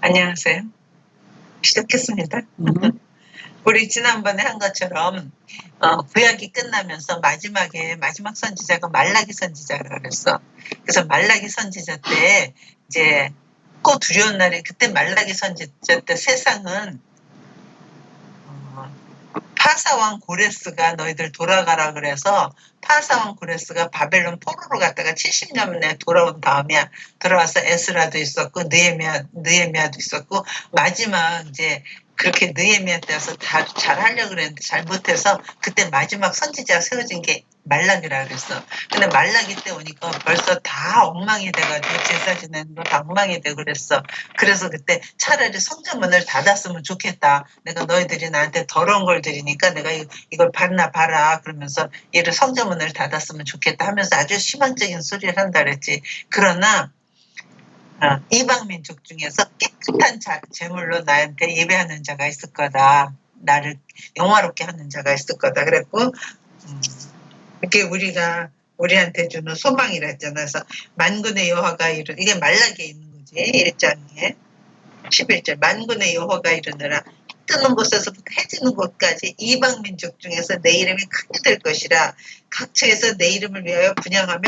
안녕하세요. 시작했습니다. 우리 지난번에 한 것처럼 구약이 끝나면서 마지막에 마지막 선지자가 말라기 선지자라 그랬어. 그래서 말라기 선지자 때 이제 꼭 두려운 날이 그때 말라기 선지자 때 세상은 파사왕 고레스가 너희들 돌아가라 그래서 파사왕 고레스가 바벨론 포로로 갔다가 70년 만에 돌아온 다음에 돌아와서 에스라도 있었고 느헤미야도 있었고 마지막 이제 그렇게 느헤미야 때와서 다 잘 하려고 그랬는데 잘못해서 그때 마지막 선지자가 세워진 게 말라기라 그랬어. 근데 말라기 때 오니까 벌써 다 엉망이 돼가지고 제사 지내는 거 다 엉망이 되고 그랬어. 그래서 그때 차라리 성전문을 닫았으면 좋겠다. 내가 너희들이 나한테 더러운 걸 드리니까 내가 이걸 봐라 그러면서 얘를 성전문을 닫았으면 좋겠다 하면서 아주 희망적인 소리를 한다 그랬지. 그러나 이방 민족 중에서 깨끗한 제물로 나한테 예배하는 자가 있을 거다. 나를 영화롭게 하는 자가 있을 거다. 그랬고 이게 우리한테 주는 소망이라 했잖아. 그래서 만군의 여호와가 이게 말라기에 있는 거지. 1장에 11절 만군의 여호와가 이르느라 뜨는 곳에서부터 해지는 곳까지 이방 민족 중에서 내 이름이 크게 될 것이라 각처에서 내 이름을 위하여 분향하며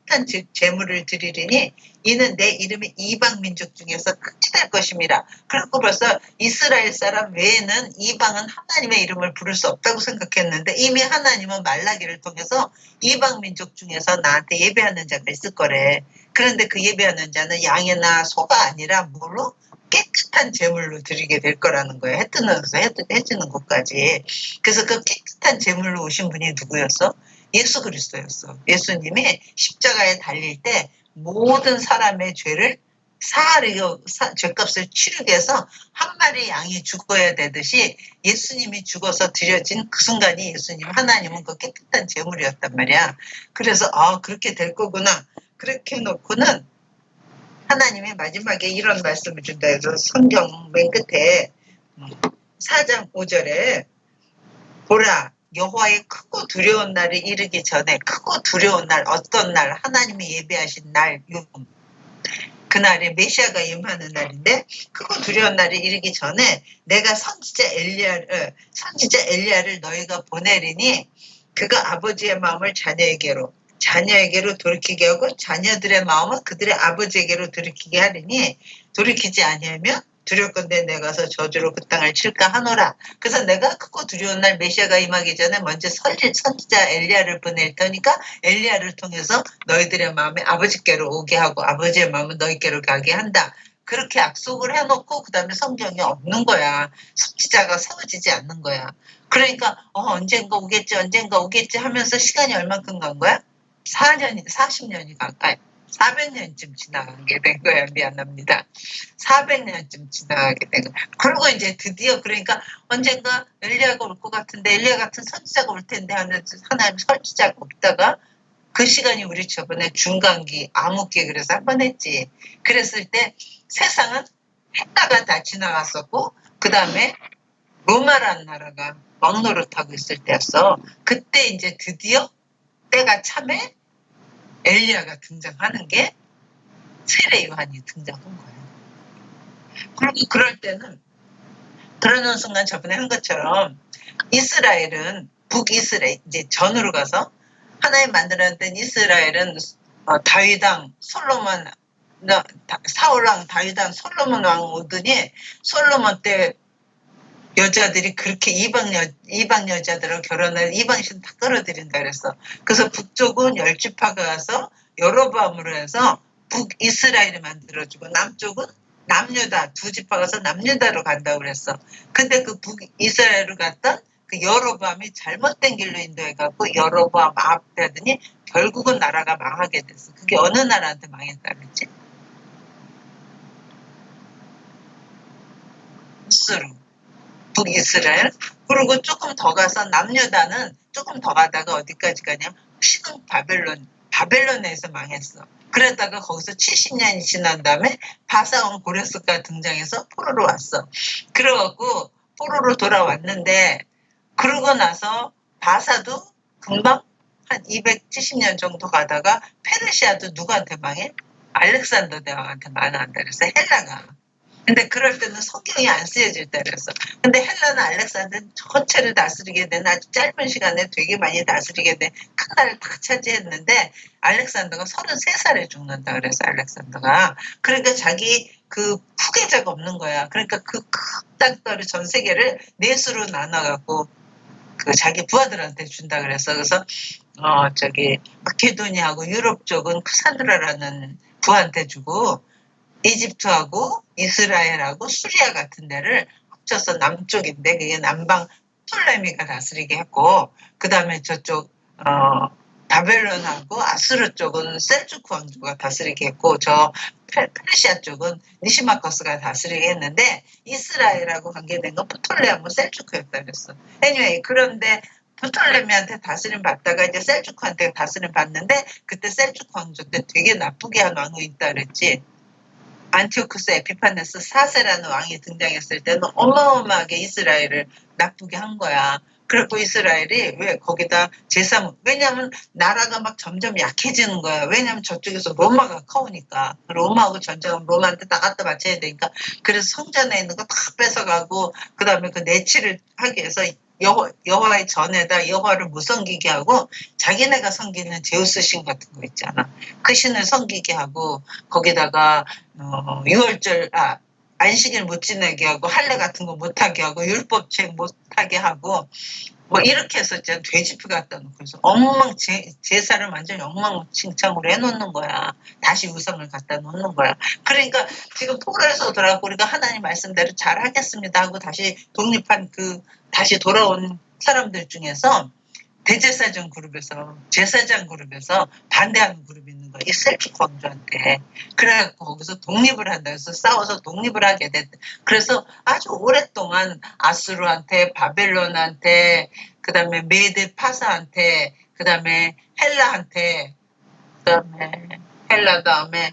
깨끗한 제물을 드리리니 이는 내 이름이 이방 민족 중에서 크게 될 것임이라. 그리고 벌써 이스라엘 사람 외에는 이방은 하나님의 이름을 부를 수 없다고 생각했는데 이미 하나님은 말라기를 통해서 이방 민족 중에서 나한테 예배하는 자가 있을 거래. 그런데 그 예배하는 자는 양이나 소가 아니라 뭘로? 깨끗한 제물로 드리게 될 거라는 거예요. 해 뜨는 데서 해지는 것까지. 그래서 그 깨끗한 제물로 오신 분이 누구였어? 예수 그리스도였어. 예수님이 십자가에 달릴 때 모든 사람의 죄를 사하려 죄값을 치르게 해서 한 마리 양이 죽어야 되듯이 예수님이 죽어서 드려진 그 순간이 예수님 하나님은 그 깨끗한 제물이었단 말이야. 그래서 그렇게 될 거구나. 그렇게 해놓고는 하나님이 마지막에 이런 말씀을 준다 해서 성경 맨 끝에 4장 5절에 보라 여호와의 크고 두려운 날이 이르기 전에 크고 두려운 날 어떤 날 하나님이 예배하신 날 그날에 메시아가 임하는 날인데 크고 두려운 날이 이르기 전에 내가 선지자 엘리야를 너희가 보내리니 그가 아버지의 마음을 자녀에게로 돌이키게 하고 자녀들의 마음은 그들의 아버지에게로 돌이키게 하리니 돌이키지 아니하면 두렵건대 내가서 저주로 그 땅을 칠까 하노라. 그래서 내가 크고 두려운 날 메시아가 임하기 전에 먼저 선지자 엘리야를 보낼 테니까 엘리야를 통해서 너희들의 마음이 아버지께로 오게 하고 아버지의 마음은 너희께로 가게 한다. 그렇게 약속을 해놓고 그 다음에 성경이 없는 거야. 선지자가 세워지지 않는 거야. 그러니까 언젠가 오겠지 하면서 시간이 얼만큼 간 거야? 40년이 가까이 400년쯤 지나가게 된 거야. 미안합니다. 400년쯤 지나가게 된 거야. 그리고 이제 드디어 그러니까 언젠가 엘리야가 올 것 같은데 엘리야 같은 선지자가 올 텐데 하는 하나님 선지자가 없다가 그 시간이 우리 저번에 중간기 암흑기 그래서 한 번 했지. 그랬을 때 세상은 해가가 다 지나갔었고 그 다음에 로마라는 나라가 왕노릇하고 있을 때였어. 그때 이제 드디어 때가 참에 엘리야가 등장하는 게 세례 요한이 등장한 거예요. 그리고 그럴 때는 그러는 순간 저번에 한 것처럼 이스라엘은 북이스라엘 이제 전으로 가서 하나님 만들어놨던 이스라엘은 다윗왕 솔로몬 사울왕 다윗왕 솔로몬 왕 오더니 솔로몬 때 여자들이 그렇게 이방 여자들하고 결혼을 이방신 다 끌어들인다 그랬어. 그래서 북쪽은 10지파가 가서 여로보암으로 해서 북이스라엘이 만들어주고 남쪽은 남유다 2지파 가서 남유다로 간다고 그랬어. 근데 그 북이스라엘로 갔던 그 여로보암이 잘못된 길로 인도해갖고 여로보암 앞에 하더니 결국은 나라가 망하게 됐어. 그게 어느 나라한테 망했다 그랬지? 스스로. 북이스라엘. 그리고 조금 더 가서 남유다는 조금 더 가다가 어디까지 가냐면 시동 바벨론에서 망했어. 그러다가 거기서 70년이 지난 다음에 바사왕 고레스가 등장해서 포로로 왔어. 그래갖고 포로로 돌아왔는데 그러고 나서 바사도 금방 한 270년 정도 가다가 페르시아도 누구한테 망해? 알렉산더 대왕한테 망한다. 그래서 헬라가. 근데 그럴 때는 성경이 안 쓰여질 때 그랬어. 근데 헬라나 알렉산더는 전체를 다스리게 된 아주 짧은 시간에 되게 많이 다스리게 된 큰 나라를 다 차지했는데 알렉산더가 33살에 죽는다 그래서 알렉산더가. 그러니까 자기 그 후계자가 없는 거야. 그러니까 그 큰 땅덩어리 전 세계를 넷으로 나눠갖고 그 자기 부하들한테 준다 그랬어. 그래서 저기 마케도니아하고 유럽 쪽은 쿠산드라라는 부하한테 주고 이집트하고 이스라엘하고 수리아 같은 데를 합쳐서 남쪽인데 그게 남방 프톨레미가 다스리게 했고 그 다음에 저쪽 바벨론하고 아수르 쪽은 셀주크 왕조가 다스리게 했고 저 페르시아 쪽은 니시마커스가 다스리게 했는데 이스라엘하고 관계된 건 프톨레하고 셀주크였다 그랬어. anyway 그런데 프톨레미한테 다스림 받다가 이제 셀주크한테 다스림 받는데 그때 셀주크 왕조 때 되게 나쁘게 한 왕이 있다 그랬지. 안티오쿠스 에피파네스 4세라는 왕이 등장했을 때는 어마어마하게 이스라엘을 나쁘게 한 거야. 그래갖고 이스라엘이 왜 거기다 제사, 왜냐면 나라가 막 점점 약해지는 거야. 왜냐면 저쪽에서 로마가 커오니까. 로마하고 전쟁은 로마한테 다 갖다 바쳐야 되니까. 그래서 성전에 있는 거 다 뺏어가고, 그 다음에 그 내치를 하기 위해서 여호와의 전에다 여호와를 못 섬기게 하고 자기네가 섬기는 제우스 신 같은 거 있잖아. 그 신을 섬기게 하고 거기다가 유월절 안식일 못 지내게 하고 할례 같은 거 못하게 하고 율법책 못하게 하고 뭐 이렇게 해서 이제 돼지표 갖다 놓고 그래서 제사를 완전히 엉망진창으로 해놓는 거야. 다시 우상을 갖다 놓는 거야. 그러니까 지금 토라에서 돌아가고 우리가 하나님 말씀대로 잘 하겠습니다 하고 다시 독립한 다시 돌아온 사람들 중에서 대제사장 그룹에서 제사장 그룹에서 반대하는 그룹이 있는 거야. 이 셀주크 왕조한테. 그래갖고 거기서 독립을 한다 해서 싸워서 독립을 하게 됐다. 그래서 아주 오랫동안 아수르한테 바벨론한테 그다음에 메데 파사한테 그다음에 헬라한테 그다음에 헬라 다음에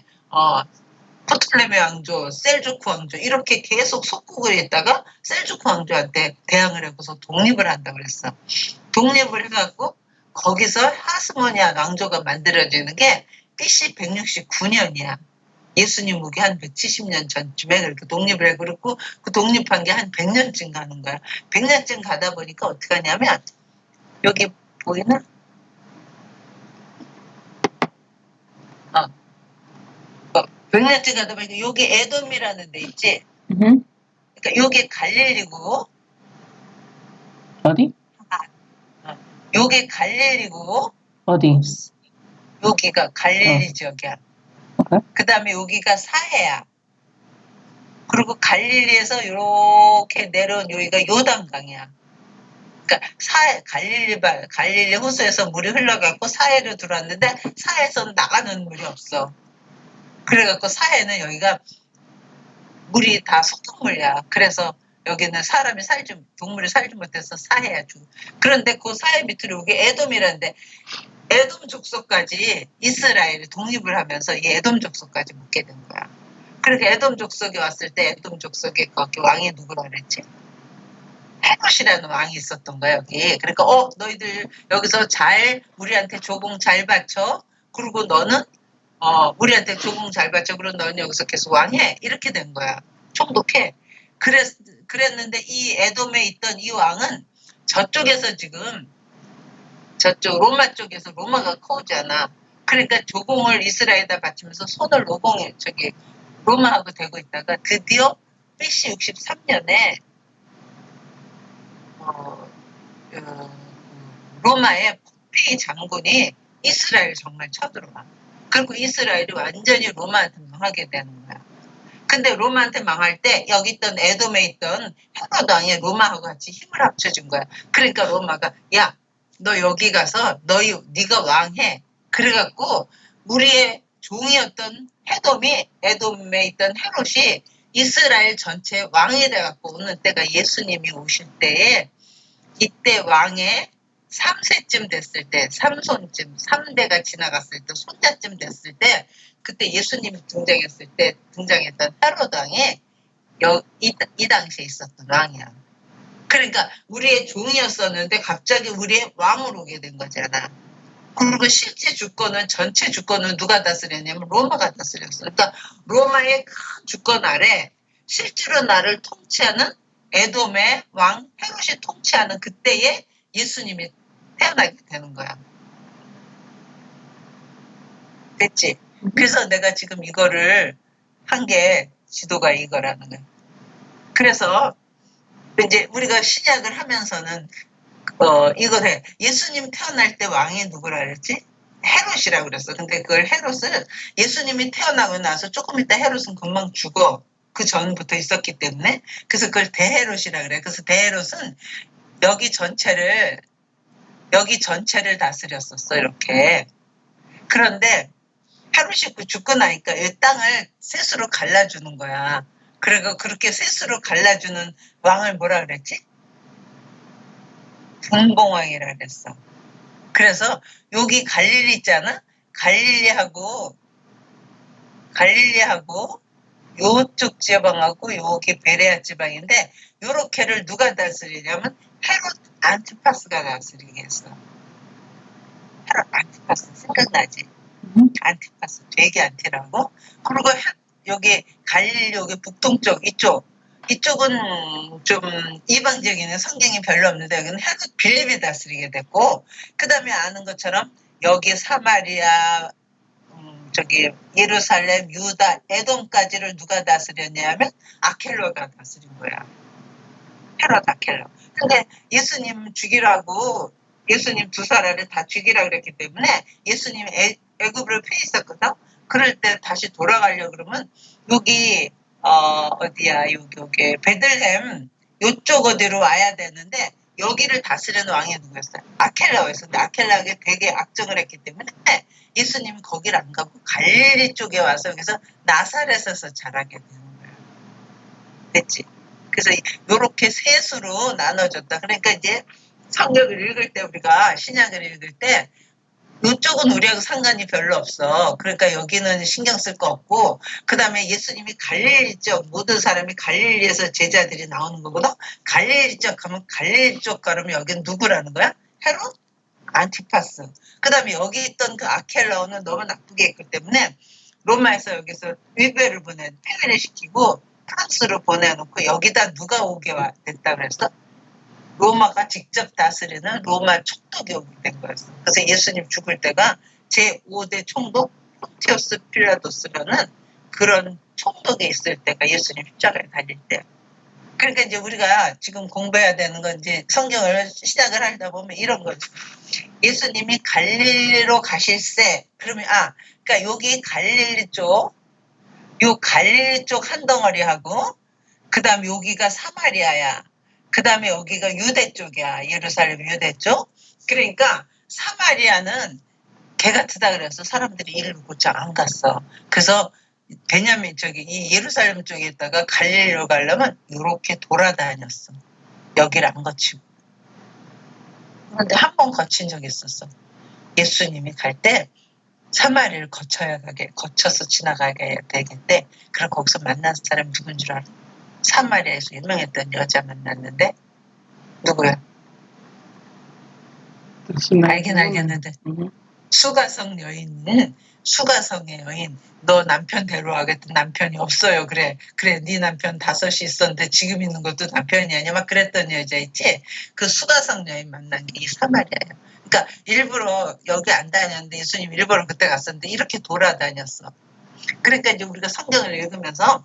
프톨레미 왕조, 셀주크 왕조 이렇게 계속 속국을 했다가 셀주크 왕조한테 대항을 하고서 독립을 한다 그랬어. 독립을 해갖고 거기서 하스모니아 왕조가 만들어지는 게 BC 169년이야. 예수님 오기 한 170년 전쯤에 그렇게 독립을 해. 그렇고 그 독립한 게 한 100년쯤 가는 거야. 100년쯤 가다 보니까 어떻게 하냐면 여기 보이나? 100년쯤 가다 보니까 여기 에돔이라는 데 있지? 그러니까 여기 갈릴리고 어디? 여기 갈릴리고 어디? 여기가 갈릴리 지역이야. 그 다음에 여기가 사해야. 그리고 갈릴리에서 이렇게 내려온 여기가 요단강이야. 그러니까 갈릴리 호수에서 물이 흘러가고 사해로 들어왔는데 사해에서는 나가는 물이 없어. 그래갖고 사해는 여기가 물이 다 소금물이야. 그래서 여기는 동물이 살지 못해서 사해야 죽어. 그런데 그 사해 밑으로 여기 에돔이라는데 에돔 족속까지 이스라엘이 독립을 하면서 이 에돔 족속까지 묻게 된 거야. 그러니까 에돔 족속이 왔을 때 에돔 족속의 거기 왕이 누구라 그랬지? 헤롯이라는 왕이 있었던 거야 여기. 그러니까 너희들 여기서 우리한테 조공 잘 바쳐. 그리고 너는 우리한테 조공 잘 바쳐. 그리고 너는 여기서 계속 왕해. 이렇게 된 거야. 총독해. 그랬는데 이 에돔에 있던 이 왕은 저쪽에서 지금 저쪽 로마 쪽에서 로마가 커오잖아. 그러니까 조공을 이스라엘에다 바치면서 손을 로마하고 대고 있다가 드디어 BC 63년에 로마의 폼페이 장군이 이스라엘 정말 쳐들어와. 그리고 이스라엘이 완전히 로마한테 망하게 되는 거야. 근데 로마한테 망할 때 여기 있던 에돔에 있던 헤롯 왕이 로마하고 같이 힘을 합쳐준 거야. 그러니까 로마가 야, 너 여기 가서 네가 왕해. 그래갖고 우리의 종이었던 에돔에 있던 헤롯이 이스라엘 전체 왕이 돼갖고 오는 때가 예수님이 오실 때에 이때 왕의 3세쯤 됐을 때, 3대가 지나갔을 때, 손자쯤 됐을 때, 그때 예수님이 등장했던 헤롯 왕이 이 당시에 있었던 왕이야. 그러니까 우리의 종이었었는데 갑자기 우리의 왕으로 오게 된 거잖아. 그리고 실제 전체 주권은 누가 다스렸냐면 로마가 다스렸어. 그러니까 로마의 큰 주권 아래 실제로 나를 통치하는 에돔의 왕 헤롯이 통치하는 그때에 예수님이 태어나게 되는 거야. 됐지? 그래서 내가 지금 이거를 한 게 지도가 이거라는 거야. 그래서 이제 우리가 신약을 하면서는 이걸 해. 예수님 태어날 때 왕이 누구라 그랬지? 헤롯이라고 그랬어. 근데 그걸 헤롯을 예수님이 태어나고 나서 조금 있다 헤롯은 금방 죽어. 그 전부터 있었기 때문에. 그래서 그걸 대헤롯이라 그래. 그래서 대헤롯은 여기 전체를 다스렸었어. 이렇게. 그런데 헤롯이 죽고 나니까 이 땅을 셋으로 갈라주는 거야. 그리고 그렇게 셋으로 갈라주는 왕을 뭐라 그랬지? 분봉왕이라 그랬어. 그래서 여기 갈릴리 있잖아? 갈릴리하고 요쪽 지방하고 여기 베레아 지방인데 요렇게를 누가 다스리냐면 헤롯 안티파스가 다스리게 했어. 헤롯 안티파스 생각나지? 안티파스 되게 안티라고. 그리고 여기 갈릴리 여기 북동쪽 이쪽은 좀 이방적인 성경이 별로 없는데 여기는 헤롯 빌립이 다스리게 됐고, 그 다음에 아는 것처럼 여기 사마리아 저기 예루살렘 유다 에돔까지를 누가 다스렸냐면 아켈로가 다스린 거야. 헤롯 아켈로. 근데 예수님 죽이라고 예수님 두 사람을 다 죽이라고 그랬기 때문에 예수님이 애굽으로 피해 있었거든. 그럴 때 다시 돌아가려고 그러면 여기 어디야 여기 베들레헴 요쪽 어디로 와야 되는데 여기를 다스리는 왕이 누구였어요? 아켈라였어. 근데 아켈라가 되게 악정을 했기 때문에 예수님이 거기를 안 가고 갈릴리 쪽에 와서 여기서 나사렛에서 자라게 되는 거야. 됐지? 그래서 이렇게 셋으로 나눠졌다. 그러니까 이제 성경을 읽을 때 우리가 신약을 읽을 때 이쪽은 우리하고 상관이 별로 없어. 그러니까 여기는 신경 쓸 거 없고, 그 다음에 예수님이 갈릴리 쪽, 모든 사람이 갈릴리에서 제자들이 나오는 거거든. 갈릴리 쪽 가면 갈릴리 쪽 가면 여기는 누구라는 거야? 헤롯? 안티파스. 그 다음에 여기 있던 그 아켈라오는 너무 나쁘게 했기 때문에 로마에서 여기서 위배를 폐회를 시키고 프랑스로 보내놓고 여기다 누가 오게 됐다 그랬어? 로마가 직접 다스리는 로마 총독이 오게 된 거였어. 그래서 예수님 죽을 때가 제5대 총독 폰티우스 필라도스라는 그런 총독이 있을 때가 예수님 십자가에 달릴 때. 그러니까 이제 우리가 지금 공부해야 되는 건 이제 성경을 시작을 하다 보면 이런 거죠. 예수님이 갈릴리로 가실세. 그러면 그러니까 여기 갈릴리 쪽, 요 갈릴리 쪽 한 덩어리하고 그다음 여기가 사마리아야. 그 다음에 여기가 유대 쪽이야. 예루살렘 유대 쪽. 그러니까 사마리아는 개 같으다 그래서 사람들이 일로 곧장 안 갔어. 그래서 베냐민 이 예루살렘 쪽에 있다가 갈릴리로 가려면 이렇게 돌아다녔어. 여기를 안 거치고. 그런데 한 번 거친 적이 있었어. 예수님이 갈 때 사마리아를 거쳐서 지나가게 되겠대. 그럼 거기서 만난 사람이 누군 줄 알아? 사마리아에서 유명했던 여자 만났는데 누구야? 알긴 알겠는데 수가성 여인은 수가성의 여인. 너 남편 데려와겠다. 남편이 없어요. 그래 네 남편 5이 있었는데 지금 있는 것도 남편이 아니야. 막 그랬던 여자 있지. 그 수가성 여인 만난 게 이 사마리아예요. 그러니까 일부러 여기 안 다녔는데 예수님 일부러 그때 갔었는데 이렇게 돌아다녔어. 그러니까 이제 우리가 성경을 읽으면서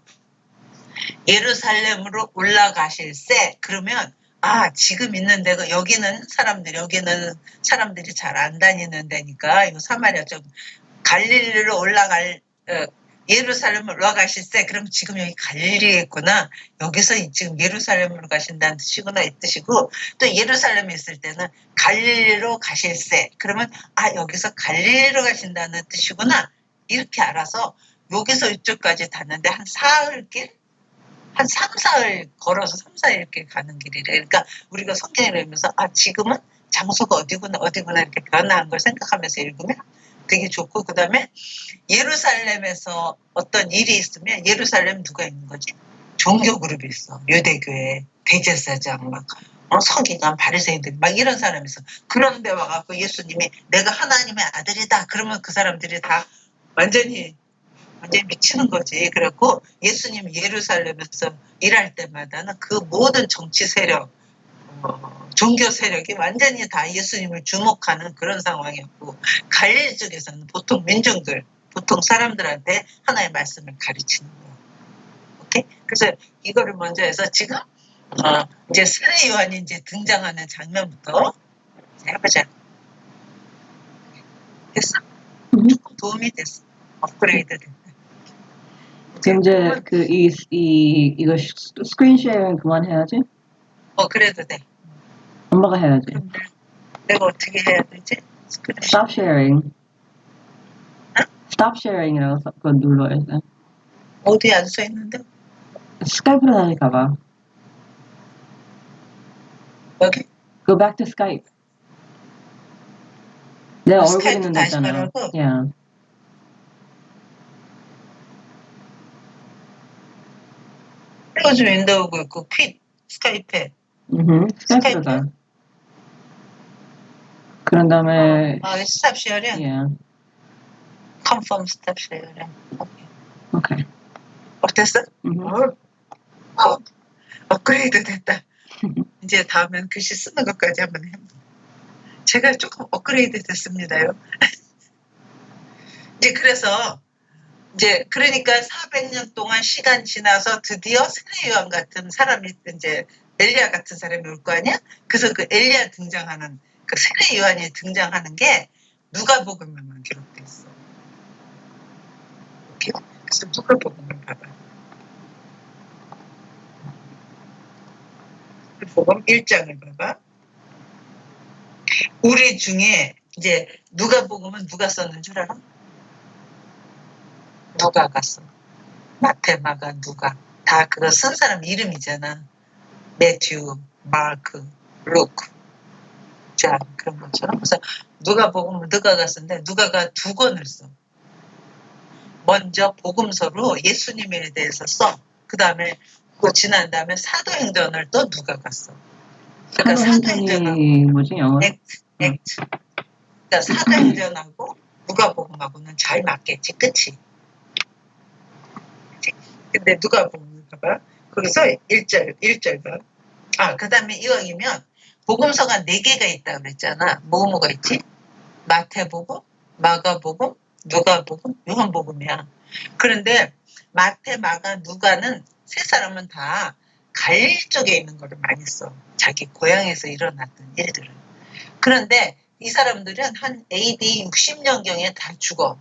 예루살렘으로 올라가실세. 그러면 지금 있는 데가 여기는 사람들이 잘 안 다니는 데니까 이거 사마리아 쪽 갈릴리로 예루살렘으로 올라가실세. 그럼 지금 여기 갈릴리에 있구나. 여기서 지금 예루살렘으로 가신다는 뜻이구나 이 뜻이고, 또 예루살렘에 있을 때는 갈릴리로 가실세. 그러면 여기서 갈릴리로 가신다는 뜻이구나. 이렇게 알아서 여기서 이쪽까지 갔는데 한 사흘길? 한 3, 4일 걸어서 3, 4일 이렇게 가는 길이래. 그러니까 우리가 성경을 읽으면서 지금은 장소가 어디구나 이렇게 변화한 걸 생각하면서 읽으면 되게 좋고, 그 다음에 예루살렘에서 어떤 일이 있으면 예루살렘 누가 있는 거지? 종교 그룹이 있어. 유대교회 대제사장 서기관 바리새인들 막 이런 사람이 있어. 그런 데 와갖고 예수님이 내가 하나님의 아들이다. 그러면 그 사람들이 다 완전히 완전히 미치는 거지. 그래갖고 예수님 예루살렘에서 일할 때마다는 그 모든 정치 세력, 종교 세력이 완전히 다 예수님을 주목하는 그런 상황이었고, 갈릴리 쪽에서는 보통 민중들, 보통 사람들한테 하나의 말씀을 가르치는 거예요. 오케이? 그래서 이거를 먼저 해서 지금 이제 세례 요한이 이제 등장하는 장면부터 해보자. 됐어? 조금 도움이 됐어. 업그레이드 됐다. 그럼 이제 이거 스크린 쉐어링 그만해야지? 그래도 돼. 엄마가 해야지. 그럼 내가 어떻게 해야 되지? Stop sharing. Stop sharing이라고 그거 눌러야 돼. 어디에 안 써 있는데? 스카이프로 다시 가봐. 여기? Go back to Skype. 내 얼굴 스카이프 있는 다시 데잖아. 가라고? Yeah. 요즘 윈도우고 있고 퀵 스카이프에. 스카이프로 가. 그런 다음에 스탑 쉐어링? Yeah. 컨펌 스탑 쉐어링. 오케이. 어땠어? 업그레이드 됐다. 이제 다음엔 글씨 쓰는 것까지 한번 해. 제가 조금 업그레이드 됐습니다요. 이제 그래서 이제 그러니까 400년 동안 시간 지나서 드디어 세례 요한 같은 사람이 이제 엘리야 같은 사람이 올 거 아니야? 그래서 그 엘리야 등장하는 그 세례 요한이 등장하는 게 누가복음에만 기록돼 있어. 그래서 누가복음을 봐봐. 복음 1장을 봐봐. 우리 중에 이제 누가복음은 누가 썼는 줄 알아? 누가가 써. 마태, 마가, 누가. 다 그거 쓴 사람 이름이잖아. 매튜, 마크, 루크, 잔 그런 것처럼. 그래서 누가복음은 누가가 쓴데 누가가 2권을 써. 먼저 복음서로 예수님에 대해서 써. 그 다음에 그거 지난 다음에 사도행전을 또 누가가 써. 그러니까 사도행전이 뭐지 영어로? 액트. 그러니까 사도행전하고 누가복음하고는 잘 맞겠지, 그치? 근데 누가복음 봐봐. 거기서 1절 봐. 그 다음에 이왕이면 복음서가 4개가 있다고 그랬잖아. 뭐가 있지? 마태복음, 마가복음, 누가복음, 요한복음이야. 그런데 마태, 마가, 누가는 세 사람은 다 갈릴리 쪽에 있는 거를 많이 써. 자기 고향에서 일어났던 일들을. 그런데 이 사람들은 한 AD 60년경에 다 죽어.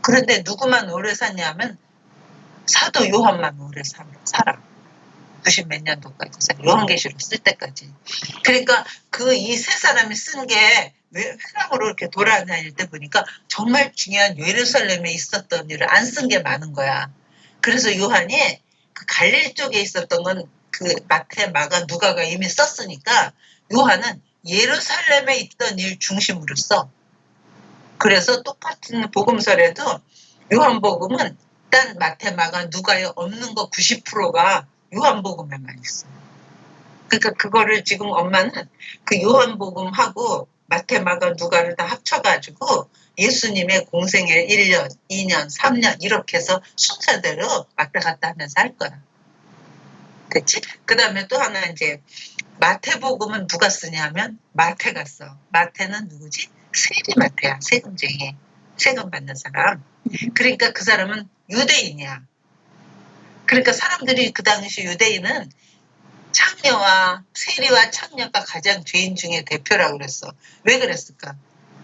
그런데 누구만 오래 사냐면 사도 요한만 오래 살아. 90 몇 년도까지 살아. 요한계시록 쓸 때까지. 그러니까 그 이 세 사람이 쓴 게 회랑으로 이렇게 돌아다닐 때 보니까 정말 중요한 예루살렘에 있었던 일을 안 쓴 게 많은 거야. 그래서 요한이 그 갈릴리 쪽에 있었던 건 그 마태, 마가, 누가가 이미 썼으니까 요한은 예루살렘에 있던 일 중심으로 써. 그래서 똑같은 복음서라도 요한복음은 일단 마태, 마가, 누가에 없는 거 90%가 요한복음에만 있어. 그러니까 그거를 지금 엄마는 그 요한복음하고 마태, 마가, 누가를 다 합쳐가지고 예수님의 공생애 1년, 2년, 3년 이렇게 해서 순서대로 왔다 갔다 하면서 할 거야. 그치? 그 다음에 또 하나 이제 마태복음은 누가 쓰냐면 마태가 써. 마태는 누구지? 세리마태야. 세금쟁이. 세금 받는 사람. 그러니까 그 사람은 유대인이야. 그러니까 사람들이 그 당시 유대인은 창녀와 세리와 창녀가 가장 죄인 중에 대표라고 그랬어. 왜 그랬을까?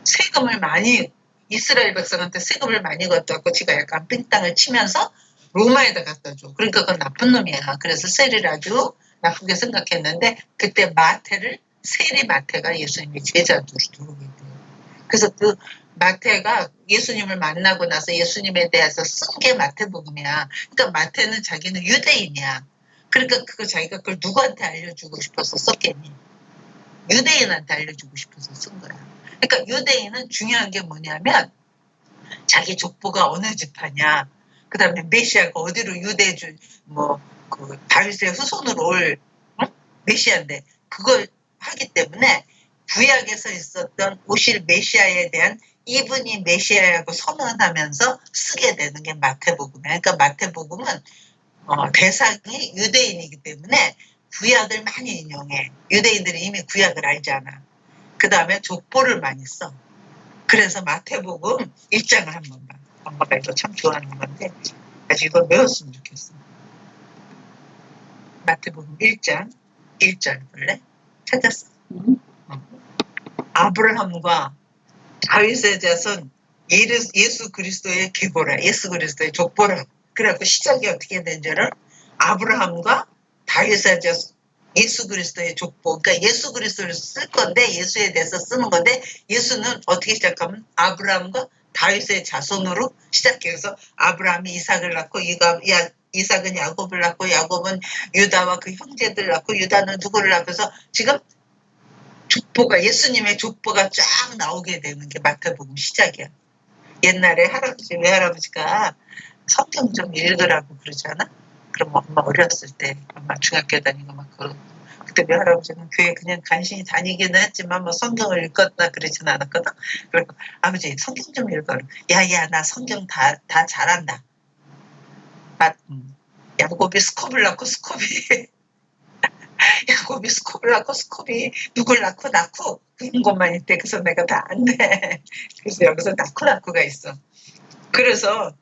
세금을 많이 이스라엘 백성한테 세금을 많이 걷어갖고 지가 약간 삥땅을 치면서 로마에다 갖다 줘. 그러니까 그건 나쁜 놈이야. 그래서 세리를 아주 나쁘게 생각했는데 그때 마태를 세리 마태가 예수님의 제자로 들어오게 돼요. 그래서 그 마태가 예수님을 만나고 나서 예수님에 대해서 쓴 게 마태복음이야. 그러니까 마태는 자기는 유대인이야. 그러니까 그거 자기가 그걸 누구한테 알려주고 싶어서 썼겠니? 유대인한테 알려주고 싶어서 쓴 거야. 그러니까 유대인은 중요한 게 뭐냐면 자기 족보가 어느 집하냐. 그 다음에 메시아가 어디로 유대주 그 다윗의 후손으로 올 메시아인데 그걸 하기 때문에 구약에서 있었던 오실 메시아에 대한 이분이 메시아라고 선언하면서 쓰게 되는 게 마태복음이에요. 그러니까 마태복음은 대상이 유대인이기 때문에 구약을 많이 인용해. 유대인들이 이미 구약을 알잖아. 그 다음에 족보를 많이 써. 그래서 마태복음 1장을 한번 봐. 엄마가 이거 참 좋아하는 건데 아직 이거 외웠으면 좋겠어. 마태복음 1장 1절 볼래? 찾았어? 아브라함과 다윗의 자손 예수 그리스도의 계보라. 예수 그리스도의 족보라. 그래갖고 시작이 어떻게 된 줄은 아브라함과 다윗의 자손 예수 그리스도의 족보. 그러니까 예수 그리스도를 쓸 건데 예수에 대해서 쓰는 건데 예수는 어떻게 시작하면 아브라함과 다윗의 자손으로 시작해서 아브라함이 이삭을 낳고 이삭은 야곱을 낳고 야곱은 유다와 그 형제들 낳고 유다는 누구를 낳고서 지금 족보가 예수님의 족보가 쫙 나오게 되는 게 마태복음 시작이야. 옛날에 외할아버지가 성경 좀 읽으라고 그러잖아. 그럼 엄마 어렸을 때 엄마 중학교 다니고 막 그때 외할아버지는 교회 그냥 간신히 다니기는 했지만 뭐 성경을 읽었다 그러진 않았거든. 그리고 아버지 성경 좀 읽어라. 야야 나 성경 다 잘한다. 야곱이 스콥을 낳고 야곱이 스콥을 낳고 스콥이 누굴 낳고 그런 것만 있대. 그래서 내가 다 안 돼. 그래서 여기서 낳고가 있어. 그래서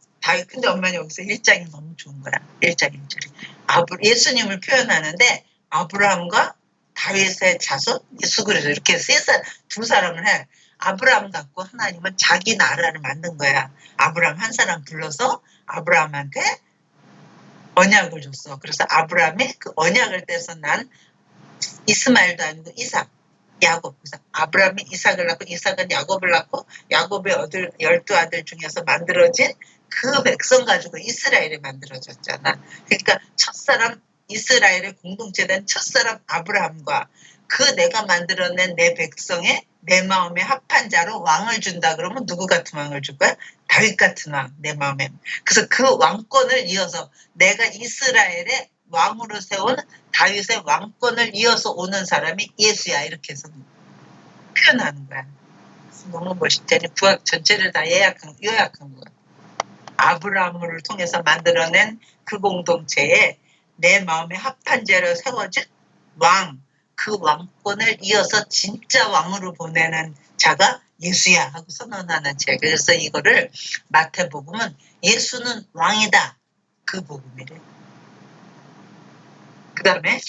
근데 엄마는 여기서 1장이 너무 좋은 거야. 1장 1절이. 예수님을 표현하는데 아브라함과 다윗의 자손 예수 그리스도 이렇게 두 사람을 해. 아브라함 갖고 하나님은 자기 나라를 만든 거야. 아브라함 한 사람 불러서 아브라함한테 언약을 줬어. 그래서 아브라함이 그 언약을 떼서 난 이스마엘도 아니고 이삭, 야곱. 그래서 아브라함이 이삭을 낳고 이삭은 야곱을 낳고 야곱의 12아들 중에서 만들어진 그 백성 가지고 이스라엘이 만들어졌잖아. 그러니까 첫사람 이스라엘의 공동체된 첫사람 아브라함과 그 내가 만들어낸 내 백성의 내 마음에 합한 자로 왕을 준다 그러면 누구 같은 왕을 줄 거야? 다윗 같은 왕, 내 마음에. 그래서 그 왕권을 이어서 내가 이스라엘의 왕으로 세운 다윗의 왕권을 이어서 오는 사람이 예수야. 이렇게 해서 표현하는 거야. 너무 멋있잖아. 구약 전체를 다 요약한 거야. 아브라함을 통해서 만들어낸 그 공동체에 내 마음에 합한 자로 세워진 왕, 그 왕권을 이어서 진짜 왕으로 보내는 자가 예수야 하고 선언하는 책. 그래서 이거를 마태복음은 예수는 왕이다. 그 복음이래. 그 다음에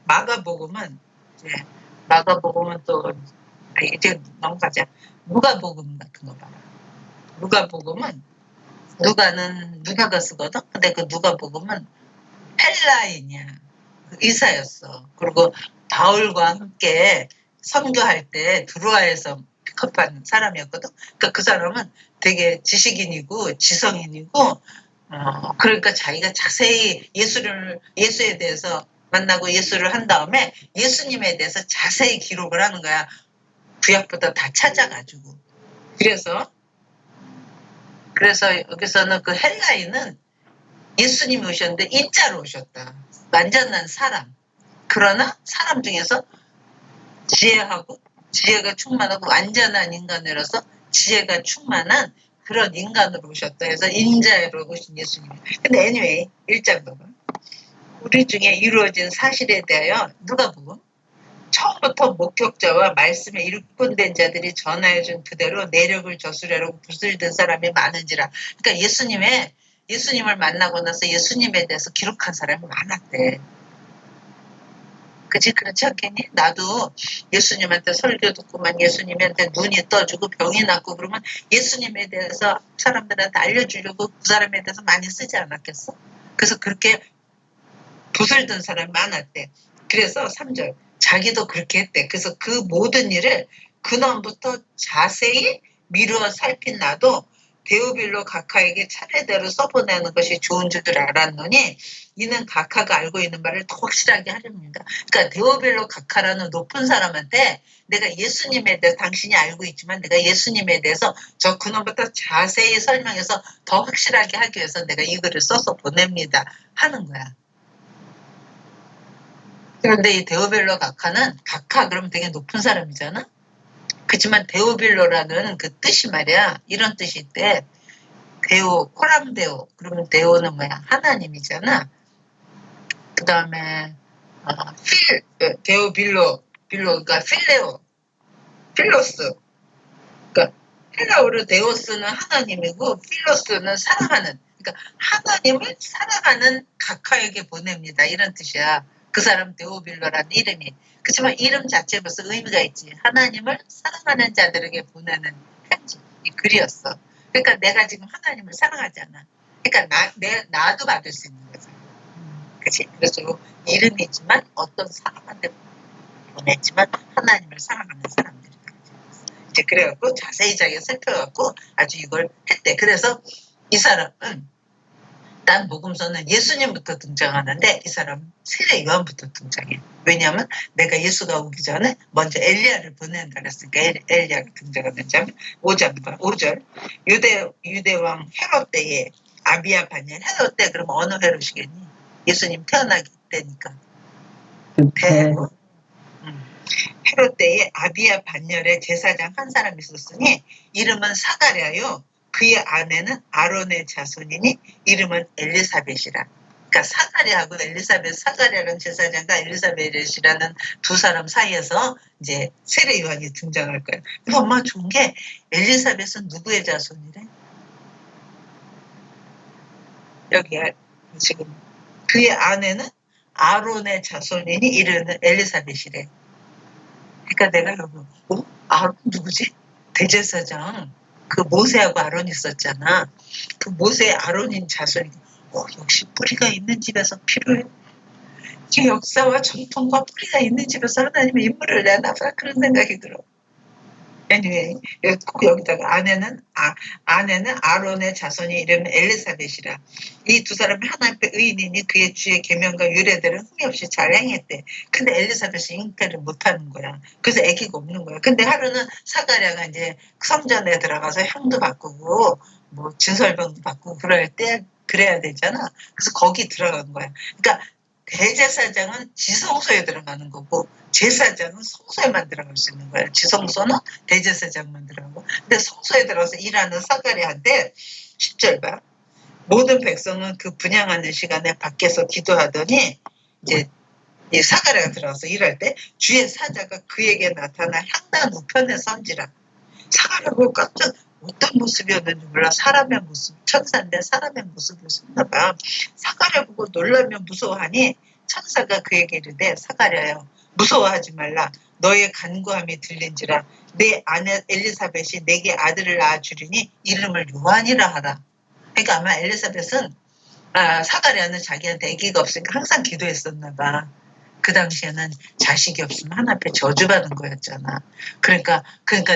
마가복음은 또 이제 넘어가자. 누가복음 같은 거 봐라. 누가복음은 누가가 쓰거든. 근데 그 누가복음은 헬라인이야. 의사였어. 그리고 바울과 함께 선교할 때 드로아에서 픽업한 사람이었거든. 그러니까 그 사람은 되게 지식인이고 지성인이고 그러니까 자기가 자세히 예수에 대해서 만나고 예수를 한 다음에 예수님에 대해서 자세히 기록을 하는 거야. 구약보다 다 찾아가지고. 그래서 여기서는 그 헬라인은 예수님이 오셨는데 인자로 오셨다. 완전한 사람. 그러나 사람 중에서 지혜가 충만하고 완전한 인간으로서 지혜가 충만한 그런 인간으로 오셨다 해서 인자로 오신 예수님. 근데 anyway 1장 봐봐. 우리 중에 이루어진 사실에 대하여 누가복음 처음부터 목격자와 말씀에 일꾼된 자들이 전하여준 그대로 내력을 저수려고 붓을 든 사람이 많은지라. 그러니까 예수님을 만나고 나서 예수님에 대해서 기록한 사람이 많았대. 그치? 그렇지 않겠니? 나도 예수님한테 설교 듣고만 예수님한테 눈이 떠주고 병이 낫고 그러면 예수님에 대해서 사람들한테 알려주려고 그 사람에 대해서 많이 쓰지 않았겠어? 그래서 그렇게 붓을 든 사람이 많았대. 그래서 3절 자기도 그렇게 했대. 그래서 그 모든 일을 근원부터 자세히 미루어 살핀 나도 데오빌로 각하에게 차례대로 써보내는 것이 좋은 줄을 알았노니 이는 각하가 알고 있는 바를 더 확실하게 하렵니다. 그러니까 데오빌로 각하라는 높은 사람한테 내가 예수님에 대해서 당신이 알고 있지만 내가 예수님에 대해서 저 근원부터 자세히 설명해서 더 확실하게 하기 위해서 내가 이 글을 써서 보냅니다 하는 거야. 그런데 이 데오벨로 각하 그러면 되게 높은 사람이잖아. 그렇지만 데오빌로라는 그 뜻이 말이야. 이런 뜻이 있대. 데오, 코람데오. 그러면 데오는 뭐야? 하나님이잖아. 그 다음에 데오빌로, 빌로가 필레오, 필로스. 그러니까 헬라어로 데오스는 하나님이고 필로스는 사랑하는. 그러니까 하나님을 사랑하는 각하에게 보냅니다. 이런 뜻이야. 그 사람 데오빌로라는 이름이. 그렇지만 이름 자체에 벌써 의미가 있지. 하나님을 사랑하는 자들에게 보내는 편지. 이 글이었어. 그러니까 내가 지금 하나님을 사랑하잖아. 그러니까 나도 받을 수 있는 거죠. 그치? 그래서 이름이지만 어떤 사람한테 보냈지만 하나님을 사랑하는 사람들이다. 이제 그래갖고 자세히 자기가 살펴갖고 아주 이걸 했대. 그래서 이 사람은 딴 복음서는 예수님부터 등장하는데 이 사람은 세례 요한부터 등장해. 왜냐하면 내가 예수가 오기 전에 먼저 엘리야를 보낸다 그랬으니까 엘리야가 등장하는지 하면 5절 유대왕 헤롯 때에 아비야 반년 헤롯 때 그러면 어느 헤롯이겠니? 예수님 태어나기 때니까. 헤롯 때에 아비야 반열에 제사장 한 사람이 있었으니 이름은 사가랴요. 그의 아내는 아론의 자손이니 이름은 엘리사벳이라. 그러니까 사가랴하고 엘리사벳, 사가랴라는 제사장과 엘리사벳이라는 두 사람 사이에서 이제 세례 요한이 등장할 거예요. 근데 엄마 좋은 게 엘리사벳은 누구의 자손이래? 여기 지금 그의 아내는 아론의 자손이니 이름은 엘리사벳이래. 그러니까 내가 여기 아론 누구지? 대제사장. 그 모세하고 아론 있었잖아. 그 모세 아론인 자손이 역시 뿌리가 있는 집에서 필요해. 이 역사와 전통과 뿌리가 있는 집에서 하나님의 인물을 내나 봐. 그런 생각이 들어. anyway, 꼭 여기다가 아내는 아론의 자손이 이름은 엘리사벳이라. 이 두 사람이 하나님의 의인이니 그의 주의 계명과 유례들은 흠이 없이 잘 행했대. 근데 엘리사벳이 잉태를 못하는 거야. 그래서 아기가 없는 거야. 근데 하루는 사가랴가 이제 성전에 들어가서 향도 바꾸고 뭐 진설병도 바꾸고 그래야 되잖아. 그래서 거기 들어간 거야. 그러니까 대제사장은 지성소에 들어가는 거고 제사장은 성소에만 들어갈 수 있는 거예요. 지성소는 대제사장만 들어가고. 근데 성소에 들어가서 일하는 사가랴한테 10절 봐. 모든 백성은 그 분향하는 시간에 밖에서 기도하더니 이제 이 사가랴가 들어가서 일할 때 주의 사자가 그에게 나타나 향단 우편에 선지라. 사가랴가 깜짝 어떤 모습이었는지 몰라. 사람의 모습, 천사인데 사람의 모습을 썼나 봐. 사가랴 보고 놀라며 무서워하니 천사가 그에게 이르되 사가랴여 무서워하지 말라. 너의 간구함이 들린지라. 내 아내 엘리사벳이 내게 아들을 낳아주리니 이름을 요한이라 하라. 그러니까 아마 엘리사벳은 사가랴는 자기한테 아기가 없으니까 항상 기도했었나 봐. 그 당시에는 자식이 없으면 하나님 앞에 저주받은 거였잖아. 그러니까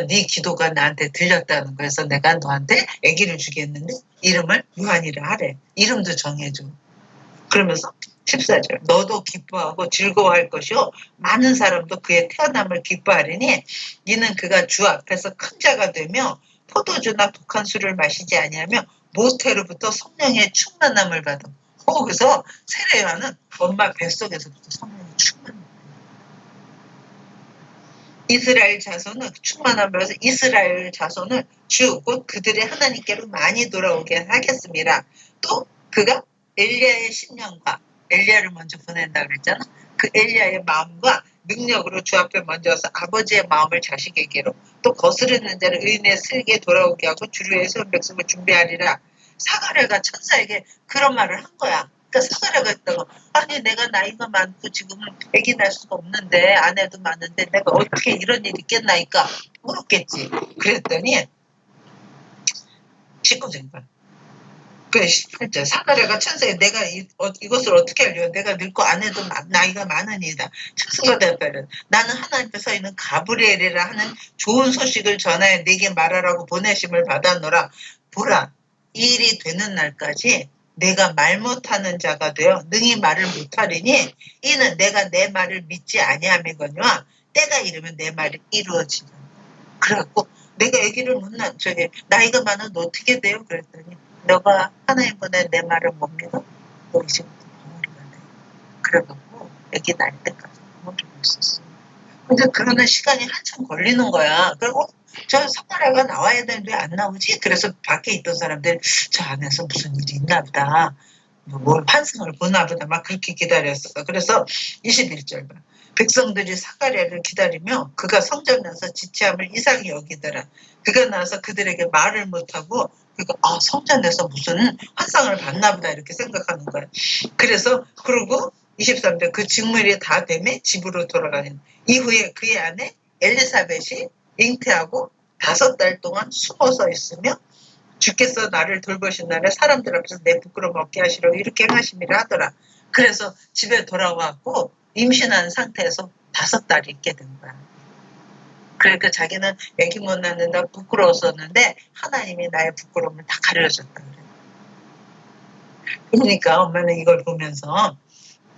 네 기도가 나한테 들렸다는 거여서 내가 너한테 아기를 주겠는데 이름을 요한이라 하래. 이름도 정해줘. 그러면서 14절 너도 기뻐하고 즐거워할 것이요 많은 사람도 그의 태어남을 기뻐하리니 이는 그가 주 앞에서 큰 자가 되며 포도주나 독한 술을 마시지 아니하며 모태로부터 성령의 충만함을 받아. 그래서 세례 요한은 엄마 뱃속에서부터 성령의 충만함을 받아. 이스라엘 자손은 충만함을 받아서 이스라엘 자손을 주 곧 그들의 하나님께로 많이 돌아오게 하겠습니다. 또 그가 엘리야의 신령과 엘리야를 먼저 보낸다 그랬잖아. 그 엘리야의 마음과 능력으로 주 앞에 먼저 와서 아버지의 마음을 자식에게로 또 거스르는 자를 의인의 슬기에 돌아오게 하고 주를 위해 세운 백성을 준비하리라. 사가랴가 천사에게 그런 말을 한 거야. 그러니까 사가랴가 했다고 아니 내가 나이가 많고 지금은 아기 낳을 수가 없는데 아내도 많은데 내가 어떻게 이런 일이 있겠나이까 물었겠지. 그랬더니 19절 그 18절 사가랴가 천사에 내가 이것을 어떻게 하려 내가 늙고 아내도 나이가 많으니이다. 천사가 대답하여 나는 하나님 앞에 서 있는 가브리엘이라 하는 좋은 소식을 전하여 네게 말하라고 보내심을 받았노라. 보라 이 일이 되는 날까지 내가 말 못하는 자가 되어 능히 말을 못하리니 이는 내가 내 말을 믿지 아니함이거니와 때가 이르면 내 말이 이루어지리라. 그래갖고 내가 아기를 못 낳 나이가 많아 너 어떻게 돼요? 그랬더니 너가 하나님 보내 내 말을 못 믿어? 너 이제부터 벙어리가 돼. 그래갖고 아기 낳을 때까지 벙어리가 있었어. 근데 그러는 시간이 한참 걸리는 거야. 그리고 저 사마리아가 나와야 되는데 왜 안 나오지? 그래서 밖에 있던 사람들 저 안에서 무슨 일이 있나 보다. 뭘 환상을 보나 보다 막 그렇게 기다렸어. 그래서 21절 봐. 백성들이 사가랴를 기다리며 그가 성전에서 지체함을 이상히 여기더라. 그가 나서 그들에게 말을 못하고 그가 성전에서 무슨 환상을 봤나 보다 이렇게 생각하는 거야. 그래서 그러고 23절 그 직물이 다 되매 집으로 돌아가는 이후에 그의 아내 엘리사벳이 잉태하고 5달 동안 숨어서 있으며 주께서 나를 돌보신 날에 사람들 앞에서 내 부끄러움 없게 하시려고 이렇게 하심이라 하더라. 그래서 집에 돌아와갖고 임신한 상태에서 5달이 있게 된 거야. 그러니까 자기는 애기 못 낳는다 부끄러웠었는데 하나님이 나의 부끄러움을 다 가려줬다 그래. 그러니까 엄마는 이걸 보면서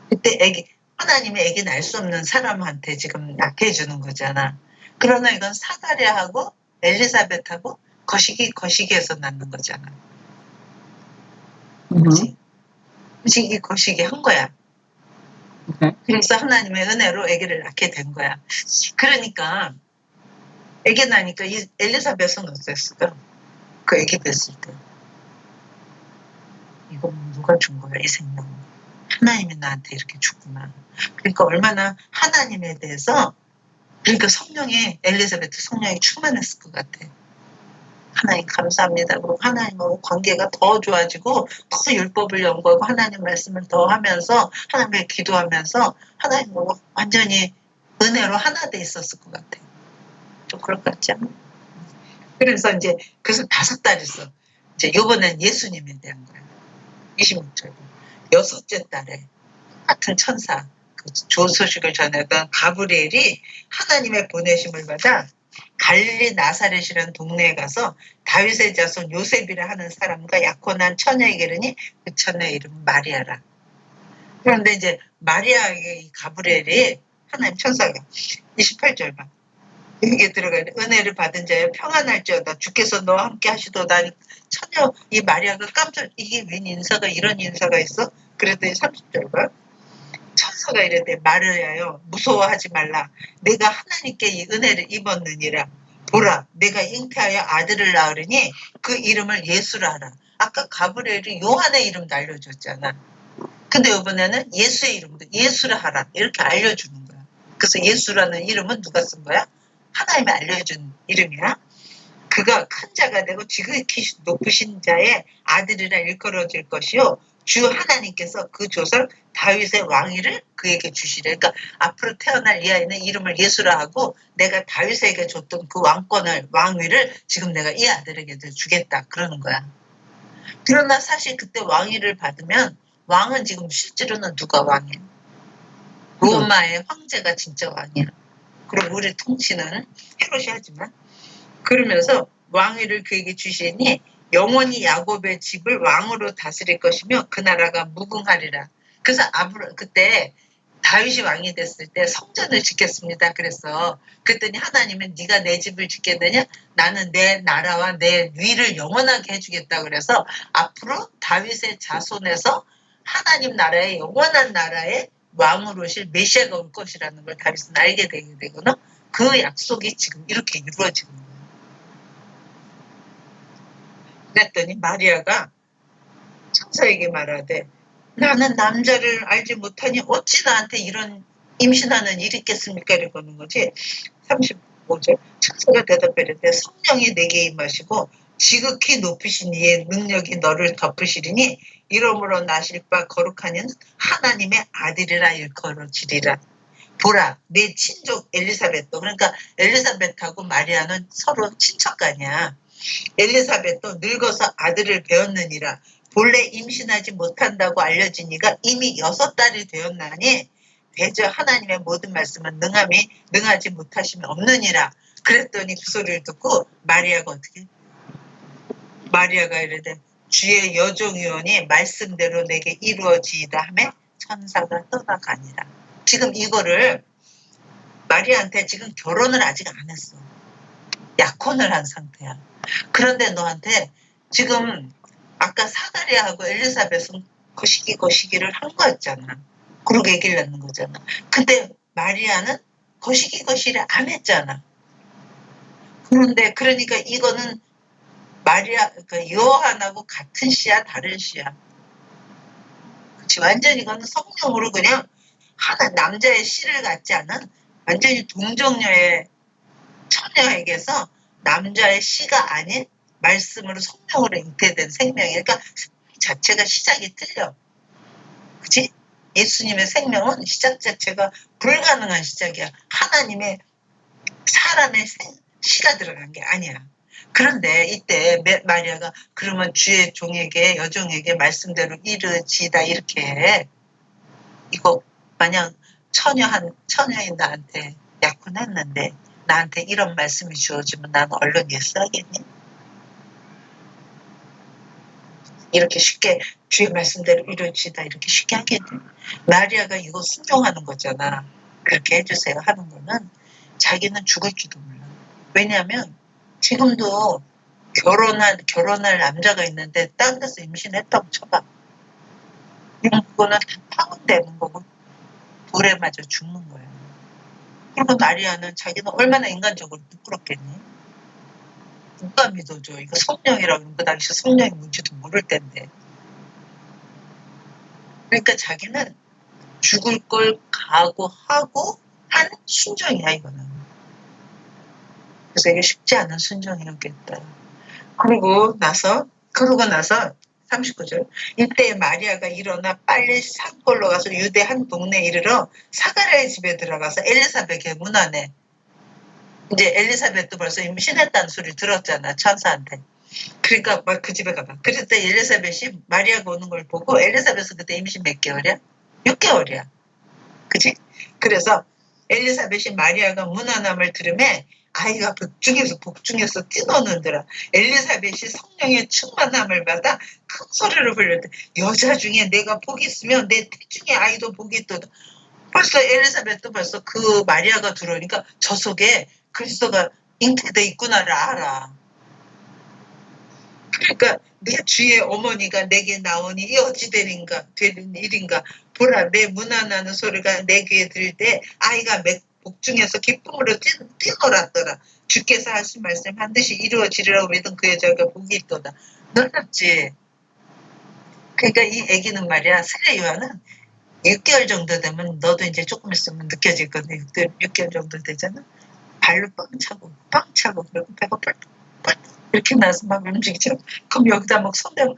그때 하나님이 애기 낳을 수 없는 사람한테 지금 낳게 해주는 거잖아. 그러나 이건 사가랴하고 엘리사벳하고 거시기에서 낳는 거잖아. 그치? 거시기 한 거야. 그래서 하나님의 은혜로 아기를 낳게 된 거야. 그러니까 아기 낳으니까 이 엘리사벳은 어땠을까? 그 아기 뵀을 때 이거 누가 준 거야 이 생명. 하나님이 나한테 이렇게 줬구나. 그러니까 얼마나 하나님에 대해서 그러니까 성령이 엘리사벳 성령이 충만했을 것 같아. 하나님 감사합니다. 그리고 하나님하고 관계가 더 좋아지고 더 율법을 연구하고 하나님 말씀을 더 하면서 하나님께 기도하면서 하나님하고 완전히 은혜로 하나 돼 있었을 것 같아. 좀 그럴 것 같지 않아? 그래서 이제 그래서 5달 있어. 이제 요번엔 예수님에 대한 거야. 26절. 6째 달에 같은 천사 그 좋은 소식을 전했던 가브리엘이 하나님의 보내심을 받아 갈릴리 나사렛이라는 동네에 가서 다윗의 자손 요셉이라 하는 사람과 약혼한 처녀에게 이르니 그 처녀의 이름은 마리아라. 그런데 이제 마리아에게 이 가브리엘이 하나님 천사가 28절 봐. 여기에 들어가야 돼. 은혜를 받은 자여 평안할지어다. 주께서 너와 함께 하시도다. 처녀 이 마리아가 깜짝 이게 웬 인사가 이런 인사가 있어? 그랬더니 30절 봐. 천사가 이랬대. 마리아여 무서워하지 말라. 내가 하나님께 이 은혜를 입었느니라. 보라 내가 잉태하여 아들을 낳으리니 그 이름을 예수라 하라. 아까 가브리엘이 요한의 이름도 알려줬잖아. 근데 이번에는 예수의 이름도 예수라 하라. 이렇게 알려주는 거야. 그래서 예수라는 이름은 누가 쓴 거야? 하나님이 알려준 이름이야. 그가 큰 자가 되고 지극히 높으신 자의 아들이라 일컬어질 것이요. 주 하나님께서 그 조상 다윗의 왕위를 그에게 주시래. 그러니까 앞으로 태어날 이 아이는 이름을 예수라 하고 내가 다윗에게 줬던 그 왕위를 지금 내가 이 아들에게 주겠다. 그러는 거야. 그러나 사실 그때 왕위를 받으면 왕은 지금 실제로는 누가 왕이야? 로마의 황제가 진짜 왕이야. 그리고 우리 통치는 헤롯이 하지만 그러면서 왕위를 그에게 주시니 영원히 야곱의 집을 왕으로 다스릴 것이며 그 나라가 무궁하리라. 그래서 그때 다윗이 왕이 됐을 때 성전을 짓겠습니다. 그래서 그랬더니 하나님은 네가 내 집을 짓겠느냐? 나는 내 나라와 내 위를 영원하게 해주겠다. 그래서 앞으로 다윗의 자손에서 하나님 나라의 영원한 나라의 왕으로 오실 메시아가 올 것이라는 걸 다윗은 알게 되게 되거든. 그 약속이 지금 이렇게 이루어지는 거예요. 그랬더니 마리아가 천사에게 말하되 나는 남자를 알지 못하니 어찌 나한테 이런 임신하는 일이 있겠습니까? 이러는 거지. 35절 천사가 대답하되 성령이 내게 임하시고 지극히 높으신 이의 능력이 너를 덮으시리니 이러므로 나실 바 거룩한 이는 하나님의 아들이라 일컬어지리라. 보라 내 친족 엘리사벳도 그러니까 엘리사벳하고 마리아는 서로 친척간이야. 엘리사벳도 늙어서 아들을 배웠느니라. 본래 임신하지 못한다고 알려진 이가 이미 6달이 되었나니 대저 하나님의 모든 말씀은 능하지 못하시면 없느니라. 그랬더니 그 소리를 듣고 마리아가 어떻게? 마리아가 이르되 주의 여종이오니 말씀대로 내게 이루어지이다 하며 천사가 떠나가니라. 지금 이거를 마리아한테 지금 결혼을 아직 안 했어. 약혼을 한 상태야. 그런데 너한테 지금 아까 사가랴하고 엘리사벳은 거시기를 한 거였잖아. 그러고 아기를 낳는 거잖아. 근데 마리아는 거시기거시를 안 했잖아. 그런데 그러니까 이거는 마리아 그 요한하고 같은 씨야 다른 씨야. 그치 완전 이거는 성령으로 그냥 하나 남자의 씨를 갖지 않은 완전히 동정녀의 처녀에게서 남자의 씨가 아닌 말씀으로 성령으로 잉태된 생명이야. 그러니까 생명 자체가 시작이 틀려. 그치? 예수님의 생명은 시작 자체가 불가능한 시작이야. 하나님의 사람의 씨가 들어간 게 아니야. 그런데 이때 마리아가 그러면 주의 종에게 여종에게 말씀대로 이르지다 이렇게 해. 이거 만약 처녀인 나한테 약혼했는데 나한테 이런 말씀이 주어지면 나는 얼른 예스 하겠니? 이렇게 쉽게 주의 말씀대로 이루어지다 이렇게 쉽게 하겠니? 마리아가 이거 순종하는 거잖아. 그렇게 해주세요 하는 거는 자기는 죽을지도 몰라. 왜냐하면 지금도 결혼할 남자가 있는데 딴 데서 임신했다고 쳐봐. 그거는 다 파혼되는 거고 돌에 맞아 죽는 거야. 그리고 마리아는 자기는 얼마나 인간적으로 부끄럽겠니? 누가 믿어줘? 이거 성령이라고 그 당시 성령이 뭔지도 모를 텐데. 그러니까 자기는 죽을 걸 각오하고 한 순종이야 이거는. 그래서 이게 쉽지 않은 순종이었겠다. 그러고 나서 39절 이때 마리아가 일어나 빨리 산골로 가서 유대 한 동네에 이르러 사가랴의 집에 들어가서 엘리사벳의 문 안에 이제 엘리사벳도 벌써 임신했다는 소리 들었잖아 천사한테. 그러니까 막 그 집에 가봐. 그랬더니 엘리사벳이 마리아가 오는 걸 보고 엘리사벳은 그때 임신 몇 개월이야? 6개월이야. 그치? 그래서 엘리사벳이 마리아가 문안함을 들으매 아이가 복중에서 뛰노는더라. 엘리사벳이 성령의 충만함을 받아 큰 소리를 불릴 때 여자 중에 내가 복이 있으면 내 태중의 아이도 복이 있도다. 벌써 엘리사벳도 벌써 그 마리아가 들어오니까 저 속에 그리스도가 잉태돼 있구나를 알아. 그러니까 내 주의 어머니가 내게 나오니 이 어찌 되는 일인가 보라 내 문안하는 소리가 내 귀에 들릴 때 아이가 복중에서 기쁨으로 뛰놀았더라. 주께서 하신 말씀 반드시 이루어지리라고 믿은 그 여자가 복이 있도다. 놀랍지? 그러니까 이 아기는 말이야 세례 요한은 6개월 정도 되면 너도 이제 조금 있으면 느껴질 건데 6개월 정도 되잖아. 발로 빵 차고 그리고 배가 펄펄 이렇게 나서 막 움직이죠. 그럼 여기다 막 손대고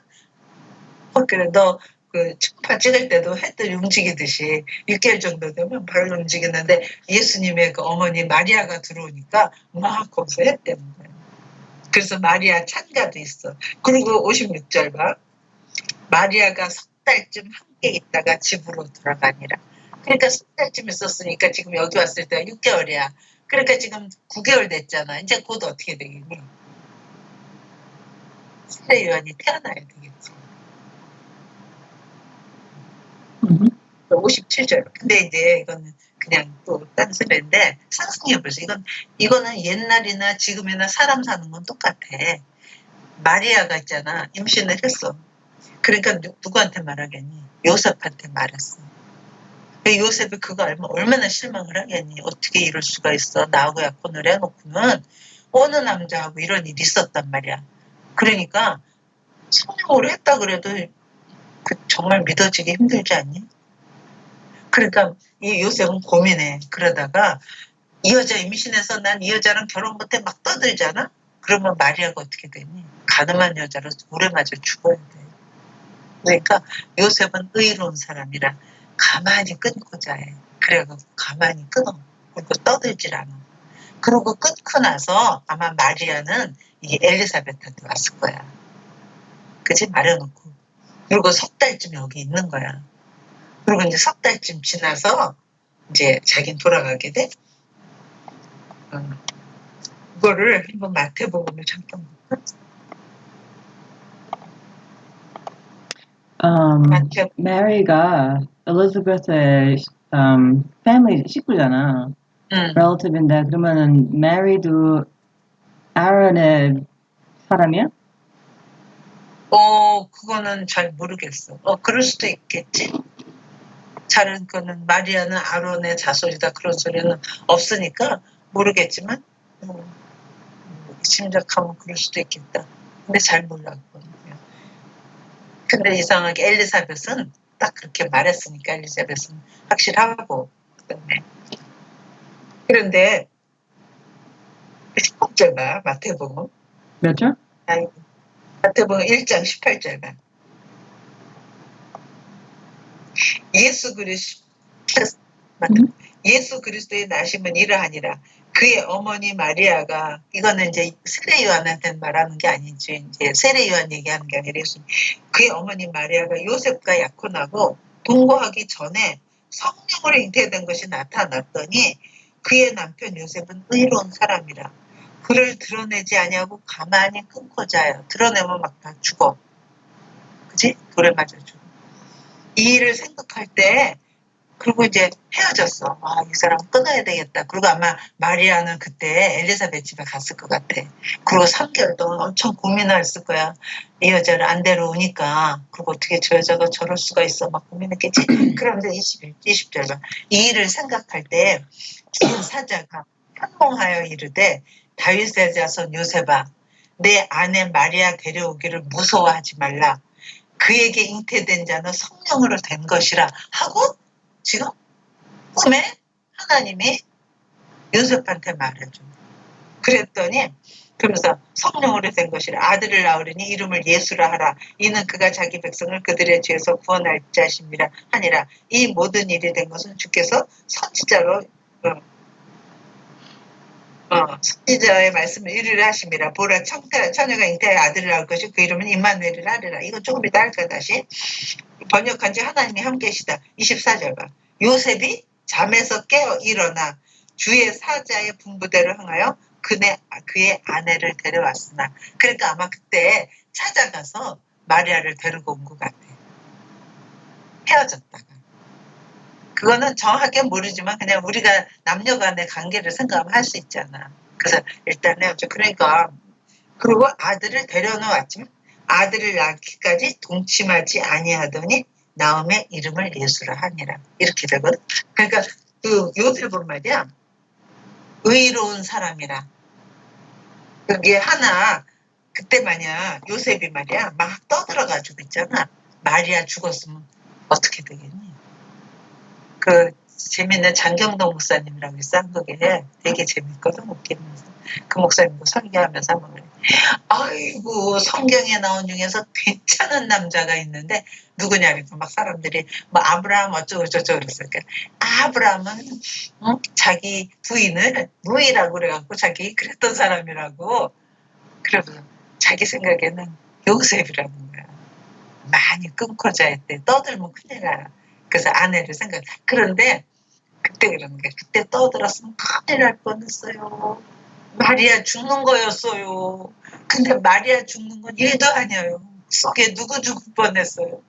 그래 너 그 초음파 찍을 때도 했더니 움직이듯이 6개월 정도 되면 바로 움직이는데 예수님의 그 어머니 마리아가 들어오니까 막 거기서 했다는 거예요. 그래서 마리아 찬가도 있어. 그리고 56절 봐. 마리아가 석 달쯤 함께 있다가 집으로 돌아가니라. 그러니까 석 달쯤 있었으니까 지금 여기 왔을 때가 6개월이야. 그러니까 지금 9개월 됐잖아. 이제 곧 어떻게 되겠니? 세례 요한이 태어나야 되겠지. 57절. 근데 이제 이거는 그냥 또 딴소리인데 상승해 보세요. 이거는 옛날이나 지금이나 사람 사는 건 똑같아. 마리아가 있잖아. 임신을 했어. 그러니까 누구한테 말하겠니? 요셉한테 말했어. 요셉이 그거 알면 얼마나 실망을 하겠니? 어떻게 이럴 수가 있어? 나하고 약혼을 해놓고는 어느 남자하고 이런 일이 있었단 말이야. 그러니까 성령으로 했다 그래도 정말 믿어지기 힘들지 않니? 그러니까 이 요셉은 고민해. 그러다가 이 여자 임신해서 난 이 여자랑 결혼 못해 막 떠들잖아? 그러면 마리아가 어떻게 되니? 가늠한 여자로 돌에 맞아 죽어야 돼. 그러니까 요셉은 의로운 사람이라 가만히 끊고자 해. 그래갖고 가만히 끊어. 그리고 떠들질 않아. 그러고 끊고 나서 아마 마리아는 이 엘리사벳한테 왔을 거야. 그치? 말해놓고. 그리고 석 달쯤 여기 있는 거야. 그리고 이제 석 달쯤 지나서 이제 자기는 돌아가게 돼. 그거를 한번 마태복음을 잠깐 볼까? 메리가 엘리자베스의 패밀리 식구잖아. relative인데 그러면은 메리도 아론의 사람이야? 그거는 잘 모르겠어. 그럴 수도 있겠지. 잘은 그는 마리아는 아론의 자손이다 그런 소리는 없으니까 모르겠지만 짐작하면 그럴 수도 있겠다. 근데 잘 몰랐거든요. 근데 이상하게 엘리사벳은 딱 그렇게 말했으니까 엘리사벳은 확실하고 그런데 18절 봐 마태복음 몇 절? 마태복음 1장 18절 봐 예수 그리스도의 나심은 이러하니라. 그의 어머니 마리아가 이거는 이제 세례 요한한테 말하는 게 아니지. 이제 세례 요한 얘기하는 게 아니라 그의 어머니 마리아가 요셉과 약혼하고 동거하기 전에 성령으로 잉태된 것이 나타났더니 그의 남편 요셉은 의로운 사람이라. 그를 드러내지 아니하고 가만히 끊고 자요. 드러내면 막 다 죽어. 그치? 돌에 맞아 죽어. 이 일을 생각할 때 그리고 이제 헤어졌어. 아, 이 사람 끊어야 되겠다. 그리고 아마 마리아는 그때 엘리사벳 집에 갔을 것 같아. 그리고 3개월 동안 엄청 고민했을 거야. 이 여자를 안 데려오니까. 그리고 어떻게 저 여자가 저럴 수가 있어. 막 고민했겠지. 그런데 20절 봐. 이 일을 생각할 때 주인 사자가 현몽하여 이르되 다윗의 자손 요셉아 내 아내 마리아 데려오기를 무서워하지 말라. 그에게 잉태된 자는 성령으로 된 것이라 하고 지금 꿈에 하나님이 요셉한테 말해줘. 그랬더니 그러면서 성령으로 된 것이라 아들을 낳으리니 이름을 예수라 하라. 이는 그가 자기 백성을 그들의 죄에서 구원할 자심이라 하니라. 이 모든 일이 된 것은 주께서 선지자로 선지자의 말씀을 이루려 하심이라. 보라 처녀가 잉태하여 아들을 낳을 것이 그 이름은 임마누엘이라 하리라. 이거 조금 이따 할까 다시. 번역한 지 하나님이 함께 계시다. 24절 봐. 요셉이 잠에서 깨어 일어나 주의 사자의 분부대로 행하여 그의 아내를 데려왔으나 그러니까 아마 그때 찾아가서 마리아를 데리고 온 것 같아. 헤어졌다가. 그거는 정확하게 모르지만 그냥 우리가 남녀 간의 관계를 생각하면 할 수 있잖아. 그래서 일단 헤어져. 그러니까 그리고 아들을 데려놓았지만 아들을 낳기까지 동침하지 아니하더니 나음의 이름을 예수라 하니라. 이렇게 되거든. 그러니까 그 요셉은 말이야. 의로운 사람이라. 그게 하나 그때 말이야 요셉이 말이야 막 떠들어가지고 있잖아. 마리아 죽었으면 어떻게 되겠니? 그 재밌는 장경동 목사님이라고 있어 한국에 되게 재밌거든 웃기면서 그 목사님도 설교하면서 한번 그래. 아이고 성경에 나온 중에서 괜찮은 남자가 있는데 누구냐니까 막 사람들이 뭐 아브라함 어쩌고 저쩌고 그랬으니까 아브라함은 자기 부인을 무이라고 그래갖고 자기 그랬던 사람이라고 그러고 자기 생각에는 요셉이라는 거야. 많이 끊고 자했대. 떠들면 큰일 나. 그래서 아내를 생각. 그런데 그때 그러는 거야. 그때 떠들었으면 큰일 날 뻔했어요. 마리아 죽는 거였어요. 근데 마리아 죽는 건 일도 아니에요. 속에 누구 죽을 뻔했어요.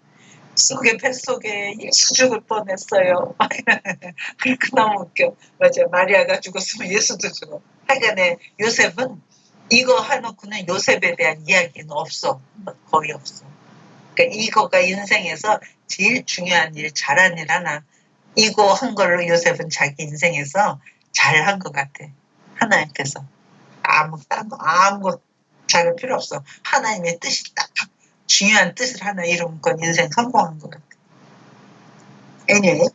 속에 뱃속에 예수 죽을 뻔했어요. 그렇게 너무 웃겨. 맞아. 마리아가 죽었으면 예수도 죽어. 하여간에 요셉은 이거 해놓고는 요셉에 대한 이야기는 없어. 거의 없어. 그러니까 이거가 인생에서 제일 중요한 일, 잘한 일 하나. 이거 한 걸로 요셉은 자기 인생에서 잘한 것 같아. 하나님께서. 아무것도 잘할 필요 없어. 하나님의 뜻이 딱 중요한 뜻을 하나 이룬 건 인생 성공한 것 같아. anyway.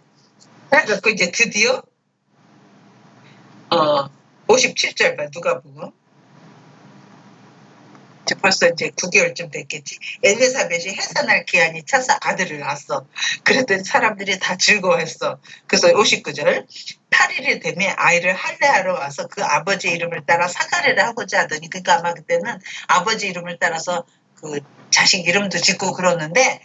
그래서 이제 드디어 57절 봐. 누가 보고 벌써 이제 9개월쯤 됐겠지. 엘리사벳이 해산할 기한이 차서 아들을 낳았어. 그랬더니 사람들이 다 즐거워했어. 그래서 59절 8일이 되면 아이를 할례하러 와서 그 아버지 이름을 따라 사가랴를 하고자 하더니 그러니까 아마 그때는 아버지 이름을 따라서 그 자식 이름도 짓고 그러는데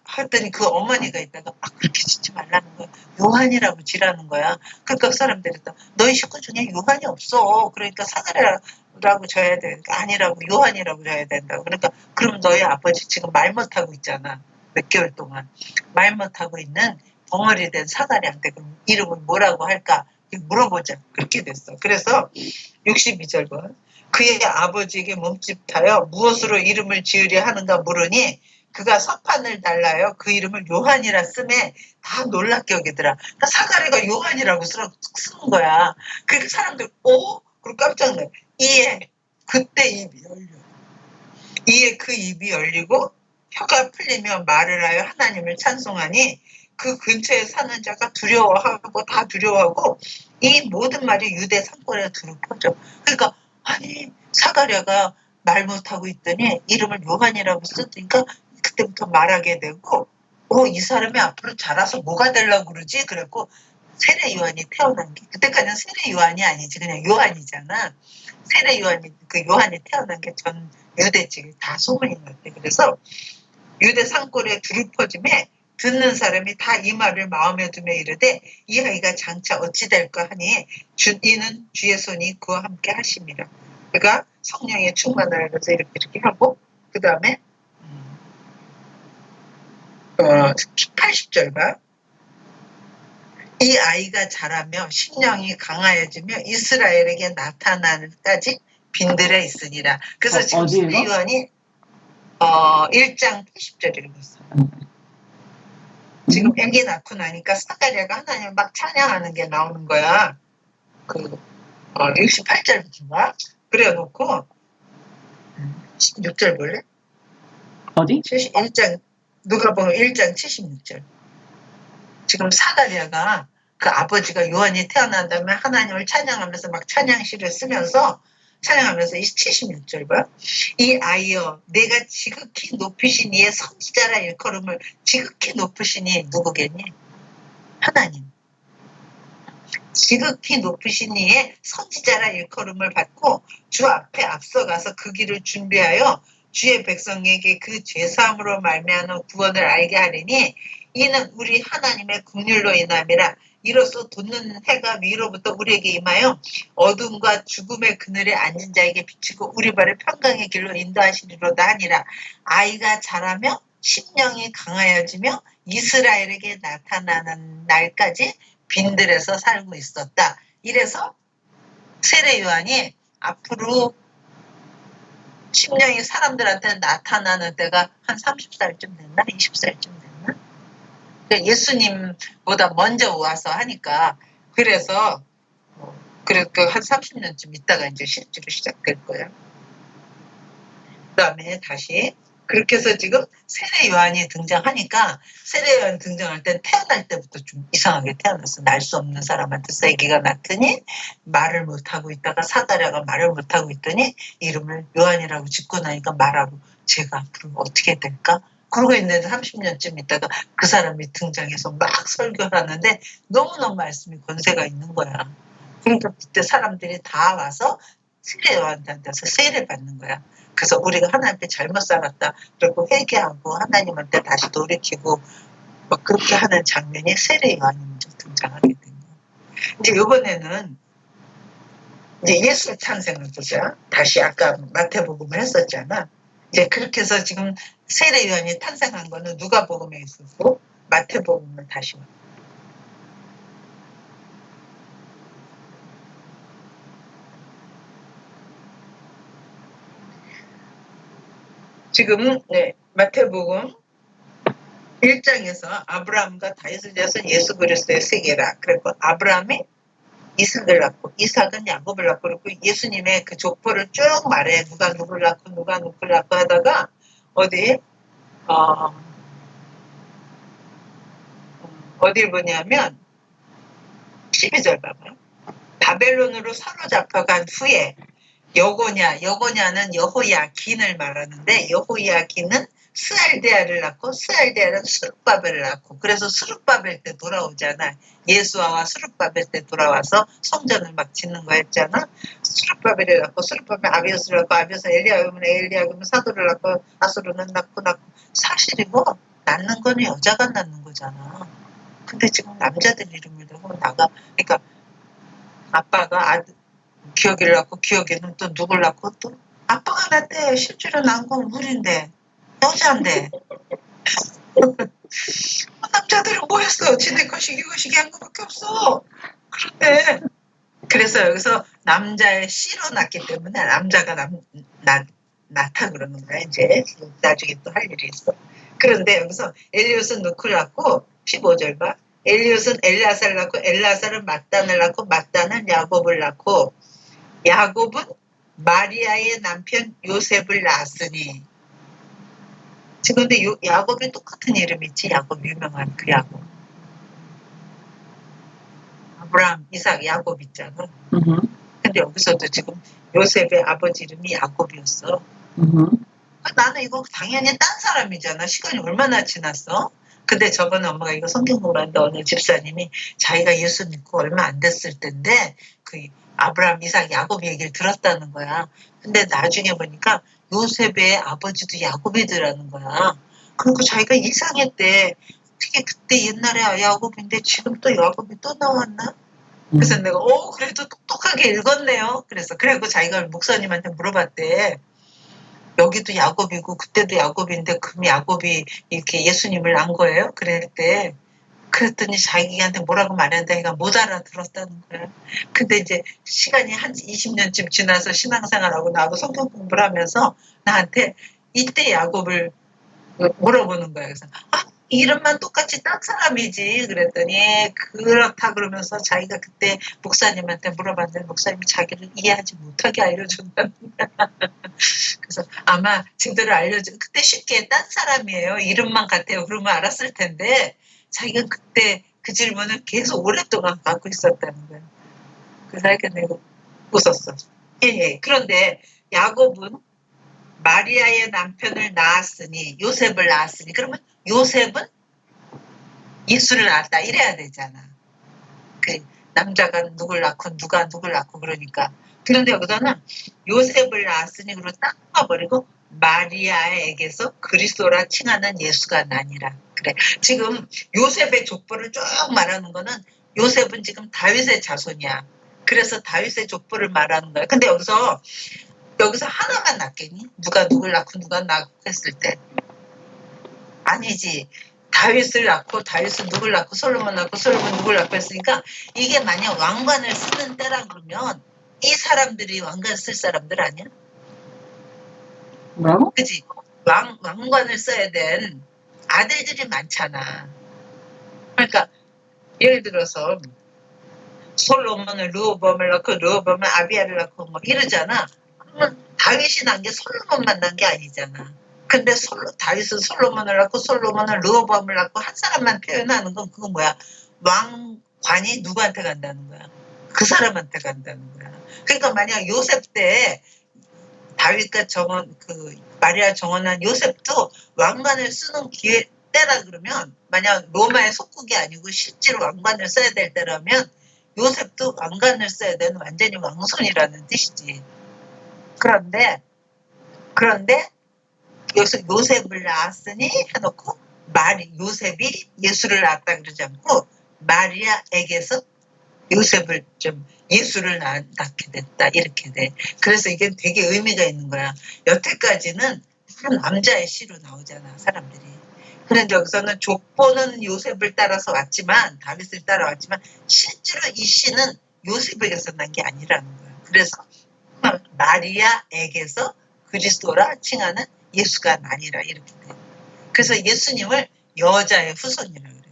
하더니 그 어머니가 있다가 그렇게 짓지 말라는 거야. 요한이라고 지라는 거야. 그러니까 사람들이 또 너희 식구 중에 요한이 없어. 그러니까 사가랴라고 져야 되니까 아니라고 요한이라고 져야 된다. 그러니까 그럼 너희 아버지 지금 말 못하고 있잖아. 몇 개월 동안 말 못하고 있는 벙어리 된 사가랴한테 그럼 이름을 뭐라고 할까 물어보자. 그렇게 됐어. 그래서 62절 봐. 그의 아버지에게 몸짓하여 무엇으로 이름을 지으려 하는가 물으니 그가 서판을 달라요. 그 이름을 요한이라 쓰매 다 놀랍게 여기더라. 그러니까 사가랴가 요한이라고 쓰는 거야. 그러니까 사람들 그리고 깜짝 놀라. 이에 그때 입이 열려. 이에 그 입이 열리고 혀가 풀리며 말을 하여 하나님을 찬송하니 그 근처에 사는 자가 두려워하고 다 두려워하고 이 모든 말이 유대 산골에 두루 퍼져. 그러니까 아니 사가랴가 말 못하고 있더니 이름을 요한이라고 쓰니까 그때부터 말하게 되고 이 사람이 앞으로 자라서 뭐가 되려고 그러지? 그랬고 세례 요한이 태어난 게 그때까지는 세례 요한이 아니지 그냥 요한이잖아. 세례 요한이 그 요한이 태어난 게 전 유대 지금 다 소문이 났대. 그래서 유대 산골에 두루 퍼짐에 듣는 사람이 다 이 말을 마음에 두며 이르되 이 아이가 장차 어찌 될까 하니 이는 주의 손이 그와 함께 하심이라. 그가 성령의 충만을 해서 이렇게 하고 그 다음에 80절 봐. 이 아이가 자라며 심령이 강하여지며 이스라엘에게 나타나는까지 빈들에 있으니라. 그래서 지금 세례 요한이 1장 80절 읽었어. 지금 애기 낳고 나니까 사가랴가 하나님을 막 찬양하는 게 나오는 거야. 68절부터 봐. 그래 놓고 16절 볼래? 어디? 1장 누가 보면 1장 76절. 지금 사가랴가 그 아버지가 요한이 태어난 다음에 하나님을 찬양하면서 막 찬양시를 쓰면서 찬양하면서 이 76절 봐. 이 아이여 내가 지극히 높으신 이의 선지자라 일컬음을 지극히 높으신 이 누구겠니? 하나님. 지극히 높으신 이의 선지자라 일컬음을 받고 주 앞에 앞서가서 그 길을 준비하여 주의 백성에게 그 죄사함으로 말미암은 구원을 알게 하리니 이는 우리 하나님의 긍휼로 인함이라. 이로써 돋는 해가 위로부터 우리에게 임하여 어둠과 죽음의 그늘에 앉은 자에게 비치고 우리 발을 평강의 길로 인도하시리로다 하니라. 아이가 자라며 심령이 강하여지며 이스라엘에게 나타나는 날까지 빈들에서 살고 있었다. 이래서 세례 요한이 앞으로 심령이 사람들한테 나타나는 때가 한 30살쯤 됐나? 20살쯤 됐나? 예수님보다 먼저 와서 하니까 그래서 한 30년쯤 있다가 이제 실제로 시작될 거야. 그 다음에 다시 그렇게 해서 지금 세례 요한이 등장하니까 세례 요한 등장할 땐 태어날 때부터 좀 이상하게 태어났어. 날 수 없는 사람한테 아기가 낳더니 말을 못하고 있다가 사가랴가 말을 못하고 있더니 이름을 요한이라고 짓고 나니까 말하고 제가 앞으로 어떻게 될까? 그러고 있는데 30년쯤 있다가 그 사람이 등장해서 막 설교를 하는데 너무너무 말씀이 권세가 있는 거야. 그러니까 그때 사람들이 다 와서 세례 요한한테서 세례를 받는 거야. 그래서 우리가 하나님 앞에 잘못 살았다. 그리고 회개하고 하나님한테 다시 돌이키고 그렇게 하는 장면이 세례 요한이 먼저 등장하게 된 거예요. 이제 이번에는 이제 예수 탄생을 보자. 다시 아까 마태복음을 했었잖아. 이제 그렇게 해서 지금 세례 요한이 탄생한 거는 누가복음에 있었고 마태복음은 다시 와. 지금 마태복음 1장에서 아브라함과 다윗을 지어서 예수 그리스도의 세계라. 그리고 아브라함이 이삭을 낳고 이삭은 야곱을 낳고 그리고 예수님의 그 족보를 쭉 말해. 누가 누구를 낳고 누가 누구를 낳고 하다가 어딜 보냐면 12절 봐봐. 바벨론으로 사로잡혀간 후에 여고냐는 여호야긴을 말하는데 여호야긴은 스알데아를 낳고 스알데아는 스룹바벨을 낳고 그래서 스룹바벨 때 돌아오잖아. 예수아와 스룹바벨 때 돌아와서 성전을 막 짓는 거 했잖아. 스룹바벨을 낳고 스룹바벨 아비우스를 낳고 아비우스 엘리야금은 사도를 낳고 아수르는 낳고 사실이고 낳는 거는 여자가 낳는 거잖아. 근데 지금 남자들 이름을 대고 그러니까 아빠가 기억이를 낳고 기억이는 또 누굴 낳고 또 아빠가 낳대. 실제로 낳은 건 우리인데 여자인데 남자들은 뭐 했어? 지네 거시기 한 거밖에 없어. 그래서 여기서 남자의 씨로 낳기 때문에 남자가 낳다 그러는 거야. 이제 나중에 또 할 일이 있어. 그런데 여기서 엘리옷은 누쿨 낳고 15절 봐. 엘리옷은 엘라사를 낳고 엘라사는 mat단을 낳고 mat단은 야곱을 낳고 야곱은 마리아의 남편 요셉을 낳았으니. 지금 근데 야곱이 똑같은 이름이지. 야곱 유명한 그 야곱. 아브라함, 이삭, 야곱 있잖아. 근데 여기서도 지금 요셉의 아버지 이름이 야곱이었어. 나는 이거 당연히 딴 사람이잖아. 시간이 얼마나 지났어? 근데 저번에 엄마가 이거 성경 공부하는데 어느 집사님이 자기가 예수 믿고 얼마 안 됐을 때인데 그 아브라함, 이삭, 야곱 얘기를 들었다는 거야. 근데 나중에 보니까 요셉의 아버지도 야곱이더라는 거야. 그리고 자기가 이상했대. 어떻게 그때 옛날에 야곱인데 지금 또 야곱이 또 나왔나? 그래서 내가 그래도 똑똑하게 읽었네요. 그리고 자기가 목사님한테 물어봤대. 여기도 야곱이고 그때도 야곱인데 그럼 야곱이 이렇게 예수님을 낳은 거예요? 그랬더니 자기한테 뭐라고 말했는데 얘가 못 알아들었다는 거야. 근데 이제 시간이 한 20년쯤 지나서 신앙생활하고 나하고 성경 공부를 하면서 나한테 이때 야곱을 물어보는 거야. 그래서 이름만 똑같이 딴 사람이지. 그랬더니 그렇다 그러면서 자기가 그때 목사님한테 물어봤는데 목사님이 자기를 이해하지 못하게 알려준다는 거야. 그래서 아마 제대로 그때 쉽게 딴 사람이에요. 이름만 같아요. 그러면 알았을 텐데 자기가 그때 그 질문을 계속 오랫동안 갖고 있었다는 거야. 그래서 내가 웃었어. 예. 그런데 야곱은 마리아의 남편을 낳았으니 요셉을 낳았으니 그러면 요셉은 예수를 낳았다 이래야 되잖아. 그 남자가 누굴 낳고 누가 누굴 낳고 그러니까. 그런데 여기서는 요셉을 낳았으니 그리고 딱 봐버리고 마리아에게서 그리스도라 칭하는 예수가 나니라. 그래. 지금 요셉의 족보를 쭉 말하는 거는 요셉은 지금 다윗의 자손이야. 그래서 다윗의 족보를 말하는 거야. 근데 여기서 하나만 낳겠니? 누가 누굴 낳고 누가 낳고 했을 때. 아니지. 다윗을 낳고 다윗은 누굴 낳고 솔로몬 낳고 솔로몬 누굴 낳고 했으니까 이게 만약 왕관을 쓰는 때라 그러면 이 사람들이 왕관 쓸 사람들 아니야? 뭐라고? 그치? 왕관을 써야 된 아들들이 많잖아. 그러니까 예를 들어서 솔로몬을 르호보암을 낳고 르호보암은 아비야를 낳고 막 이러잖아. 그러면 다윗이 낳은 게 솔로몬만 낳은 게 아니잖아. 근데 다윗은 솔로몬을 낳고 솔로몬은 르호보암을 낳고 한 사람만 표현하는 건 그건 뭐야? 왕관이 누구한테 간다는 거야? 그 사람한테 간다는 거야. 그러니까 만약 요셉 때 다윗과 마리아 정원한 요셉도 왕관을 쓰는 때라 그러면 만약 로마의 속국이 아니고 실제로 왕관을 써야 될 때라면 요셉도 왕관을 써야 되는 완전히 왕손이라는 뜻이지. 그런데 여기서 요셉을 낳았으니 해놓고 요셉이 예수를 낳았다 그러지 않고 마리아에게서 요셉을 예수를 낳게 됐다 이렇게 돼. 그래서 이게 되게 의미가 있는 거야. 여태까지는 남자의 씨로 나오잖아 사람들이. 그런데 여기서는 족보는 요셉을 따라서 왔지만 다윗을 따라왔지만 실제로 이 씨는 요셉에게서 난 게 아니라는 거야. 그래서 마리아에게서 그리스도라 칭하는 예수가 아니라 이렇게 돼. 그래서 예수님을 여자의 후손이라 그래.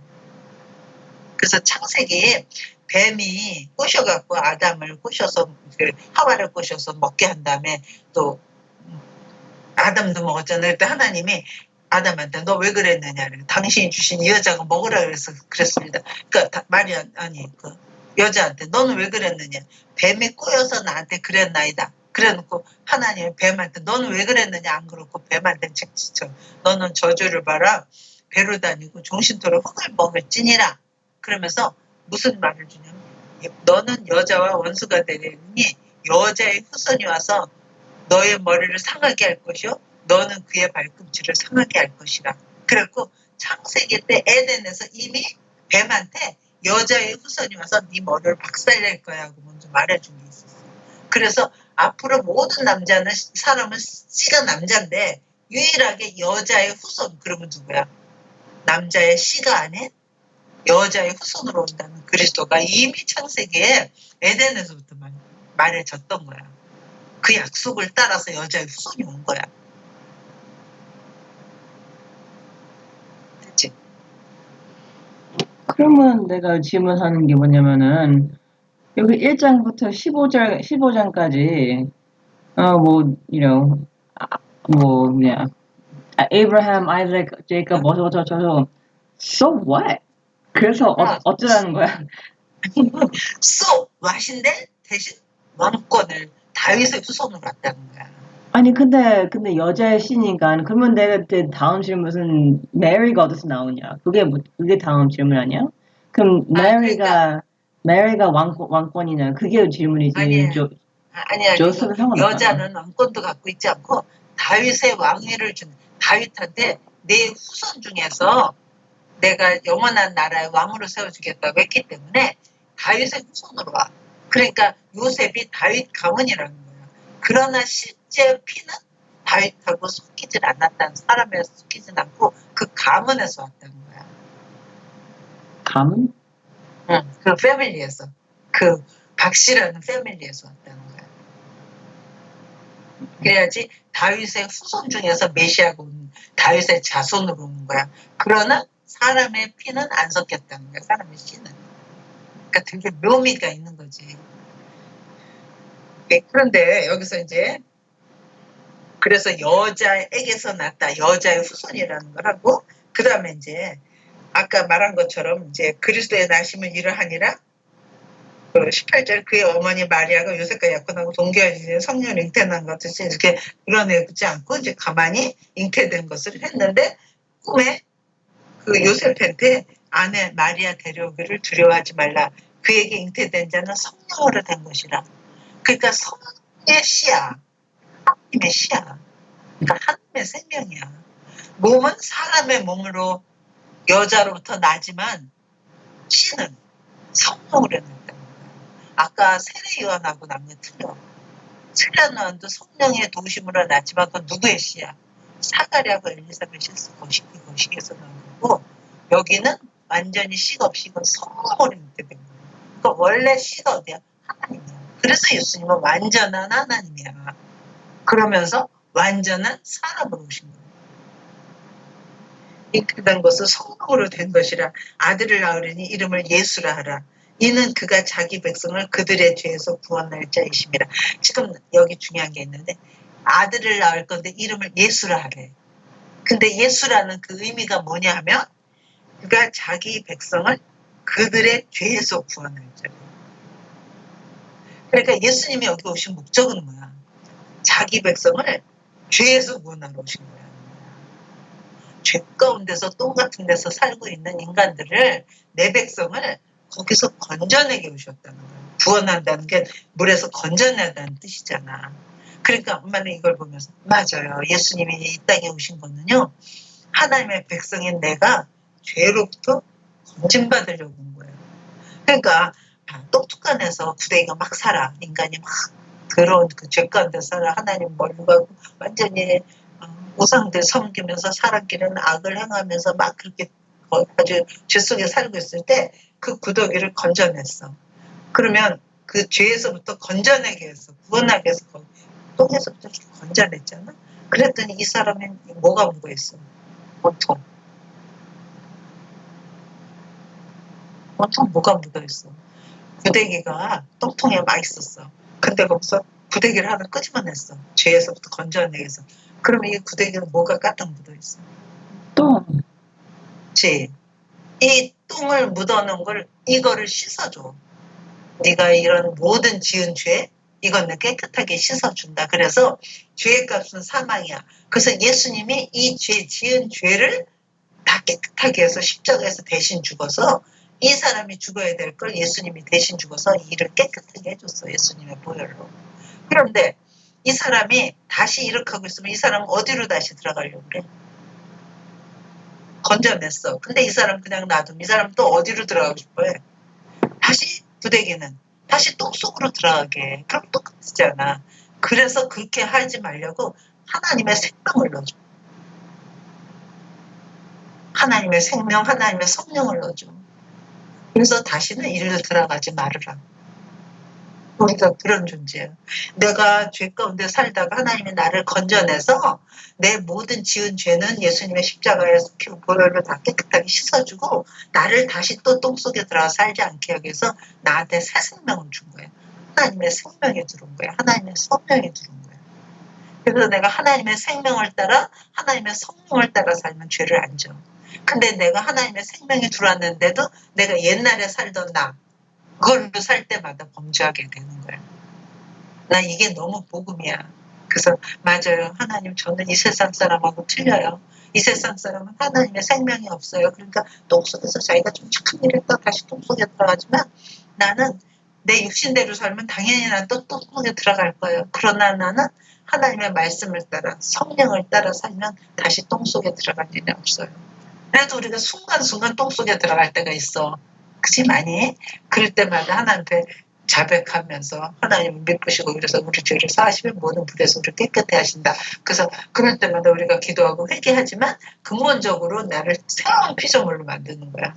그래서 창세기에 뱀이 꼬셔갖고 아담을 꼬셔서 하와를 꼬셔서 먹게 한 다음에 또 아담도 먹었잖아요. 그때 하나님이 아담한테 너 왜 그랬느냐? 당신이 주신 이 여자가 먹으라 그랬습니다. 그러니까 여자한테 너는 왜 그랬느냐? 뱀이 꼬여서 나한테 그랬나이다. 그래놓고 하나님이 뱀한테 너는 왜 그랬느냐? 안 그렇고 뱀한테 책지쳐. 너는 저주를 봐라. 배로 다니고 종신토록 흙을 먹을지니라. 그러면서 무슨 말을 주냐면 너는 여자와 원수가 되리니 여자의 후손이 와서 너의 머리를 상하게 할 것이요 너는 그의 발꿈치를 상하게 할 것이라. 그래갖고 창세기 때 에덴에서 이미 뱀한테 여자의 후손이 와서 네 머리를 박살낼 거야 하고 먼저 말해준 게 있었어. 그래서 앞으로 모든 사람은 씨가 남자인데 유일하게 여자의 후손 그러면 누구야? 남자의 씨가 아닌 여자의 후손으로 온다는 그리스도가 이미 창세기에 에덴에서부터 말해졌던 거야. 그 약속을 따라서 여자의 후손이 온 거야. 됐지? 그러면 내가 질문하는 게 뭐냐면은 여기 1장부터 15장까지 뭐냐 Abraham, Isaac, Jacob 어쩌고저쩌고 so what? 그래서 어쩌라는 거야? so what인데 대신 왕권을 다윗의 후손으로 왔다는 거야. 아니 근데 여자의 신이니까 그러면 내가 다음 질문 무슨 메리가 어디서 나오냐? 그게 다음 질문 아니야? 그럼 메리가 왕권이냐? 그게 질문이지. 아니야. 조셉은 상관없잖아. 여자는 왕권도 갖고 있지 않고 다윗의 왕위를 준 다윗한테 내 후손 중에서 내가 영원한 나라의 왕으로 세워주겠다고 했기 때문에 다윗의 후손으로 와. 그러니까 요셉이 다윗 가문이라는 거야. 그러나 실제 피는 다윗하고 섞이질 않았다는 사람에서 섞이진 않고 그 가문에서 왔다는 거야. 가문? 응, 그 패밀리에서. 그 박씨라는 패밀리에서 왔다는 거야. 그래야지 다윗의 후손 중에서 메시아가 온 다윗의 자손으로 온 거야. 그러나 사람의 피는 안 섞였다는 거야. 사람의 씨는. 그러니까 되게 묘미가 있는 거지. 그런데 여기서 이제 그래서 여자에게서 났다. 여자의 후손이라는 걸 하고 그 다음에 이제 아까 말한 것처럼 이제 그리스도의 나심은 이러하니라 18절 그의 어머니 마리아가 요셉과 약혼하고 동거하여 성령 잉태난 것 같이 이렇게 드러내지 않고 이제 가만히 잉태된 것을 했는데 꿈에 그 요셉한테 아내 마리아 데려오기를 두려워하지 말라. 그에게 잉태된 자는 성령으로 된 것이라. 그러니까 성령의 씨야. 하나님의 씨야. 그러니까 하나님의 생명이야. 몸은 사람의 몸으로 여자로부터 나지만 씨는 성령으로 난다는 거야. 아까 세례요한하고 남녀 틀려. 세례요한도 성령의 도심으로 났지만 그건 누구의 씨야? 사가랴하고 엘리사벳이 거식에서 나온 거고 여기는 완전히 씨가 없이 이건 성령으로 잉태된 거야. 그러니까 원래 씨가 어디야? 하나님이야. 그래서 예수님은 완전한 하나님이야. 그러면서 완전한 사람으로 오신 거야. 잉태된 것은 성령으로 된 것이라 아들을 낳으려니 이름을 예수라 하라. 이는 그가 자기 백성을 그들의 죄에서 구원할 자이심이라. 지금 여기 중요한 게 있는데 아들을 낳을 건데 이름을 예수라 하래. 근데 예수라는 그 의미가 뭐냐 하면 그가 자기 백성을 그들의 죄에서 구원할 자라. 그러니까 예수님이 여기 오신 목적은 뭐야? 자기 백성을 죄에서 구원하러 오신 거야. 죄 가운데서 똥 같은 데서 살고 있는 인간들을 내 백성을 거기서 건져내게 오셨다는 거야. 구원한다는 게 물에서 건져내다는 뜻이잖아. 그러니까 엄마는 이걸 보면서 맞아요. 예수님이 이 땅에 오신 거는요. 하나님의 백성인 내가 죄로부터 건진받으려고 온 거예요. 그러니까 똑똑한 애서 구덩이가 막 살아. 인간이 막 더러운 그 죄 가운데 살아. 하나님 멀리 가고 완전히 우상들 섬기면서 살았기는 악을 행하면서 막 그렇게 아주 죄 속에 살고 있을 때 그 구더기를 건져냈어. 그러면 그 죄에서부터 건져내게 해서 구원하게 해서 똥에서부터 건져냈잖아. 그랬더니 이 사람은 뭐가 묻어있어? 온통 뭐가 묻어있어? 구데기가 똥통에 막 있었어. 근데 거기서 구데기를 하나 끄집어냈어. 죄에서부터 건져내게 해서. 그러면 이 구데기는 뭐가 가득 묻어있어? 똥. 그치? 이 똥을 묻어놓은 걸 이거를 씻어줘. 네가 이런 모든 지은 죄 이거는 깨끗하게 씻어준다. 그래서 죄의 값은 사망이야. 그래서 예수님이 이 지은 죄를 다 깨끗하게 해서 십자가에서 대신 죽어서 이 사람이 죽어야 될 걸 예수님이 대신 죽어서 이 일을 깨끗하게 해줬어. 예수님의 보혈로. 그런데 이 사람이 다시 이렇게 하고 있으면 이 사람은 어디로 다시 들어가려고 그래? 건져냈어. 근데 이 사람 그냥 놔두면 이 사람 또 어디로 들어가고 싶어 해? 다시 부대기는 다시 똥 속으로 들어가게. 그럼 똑같잖아. 그래서 그렇게 하지 말려고 하나님의 생명을 넣어줘. 하나님의 생명, 하나님의 성령을 넣어줘. 그래서 다시는 이리로 들어가지 말으라. 우리가 그런 존재예요. 내가 죄 가운데 살다가 하나님이 나를 건져내서 내 모든 지은 죄는 예수님의 십자가에서 보혈로 다 깨끗하게 씻어주고 나를 다시 또 똥속에 들어가 살지 않게 하기 위해서 나한테 새 생명을 준 거예요. 하나님의 생명이 들어온 거예요. 하나님의 성령이 들어온 거예요. 그래서 내가 하나님의 생명을 따라 하나님의 성령을 따라 살면 죄를 안 져. 근데 내가 하나님의 생명이 들어왔는데도 내가 옛날에 살던 나 그걸로 살 때마다 범죄하게 되는 거예요. 나 이게 너무 복음이야. 그래서 맞아요. 하나님 저는 이 세상 사람하고 틀려요. 이 세상 사람은 하나님의 생명이 없어요. 그러니까 똥속에서 자기가 좀 착한 일 했다 다시 똥속에 들어가지만 나는 내 육신대로 살면 당연히 난 또 똥속에 들어갈 거예요. 그러나 나는 하나님의 말씀을 따라 성령을 따라 살면 다시 똥속에 들어갈 일이 없어요. 그래도 우리가 순간순간 똥속에 들어갈 때가 있어. 그치 많이? 그럴 때마다 하나님께 자백하면서 하나님을 믿으시고 그래서 우리 죄를 사하시면 모든 불에서 우리를 깨끗해 하신다. 그래서 그럴 때마다 우리가 기도하고 회개하지만 근본적으로 나를 새로운 피조물로 만드는 거야.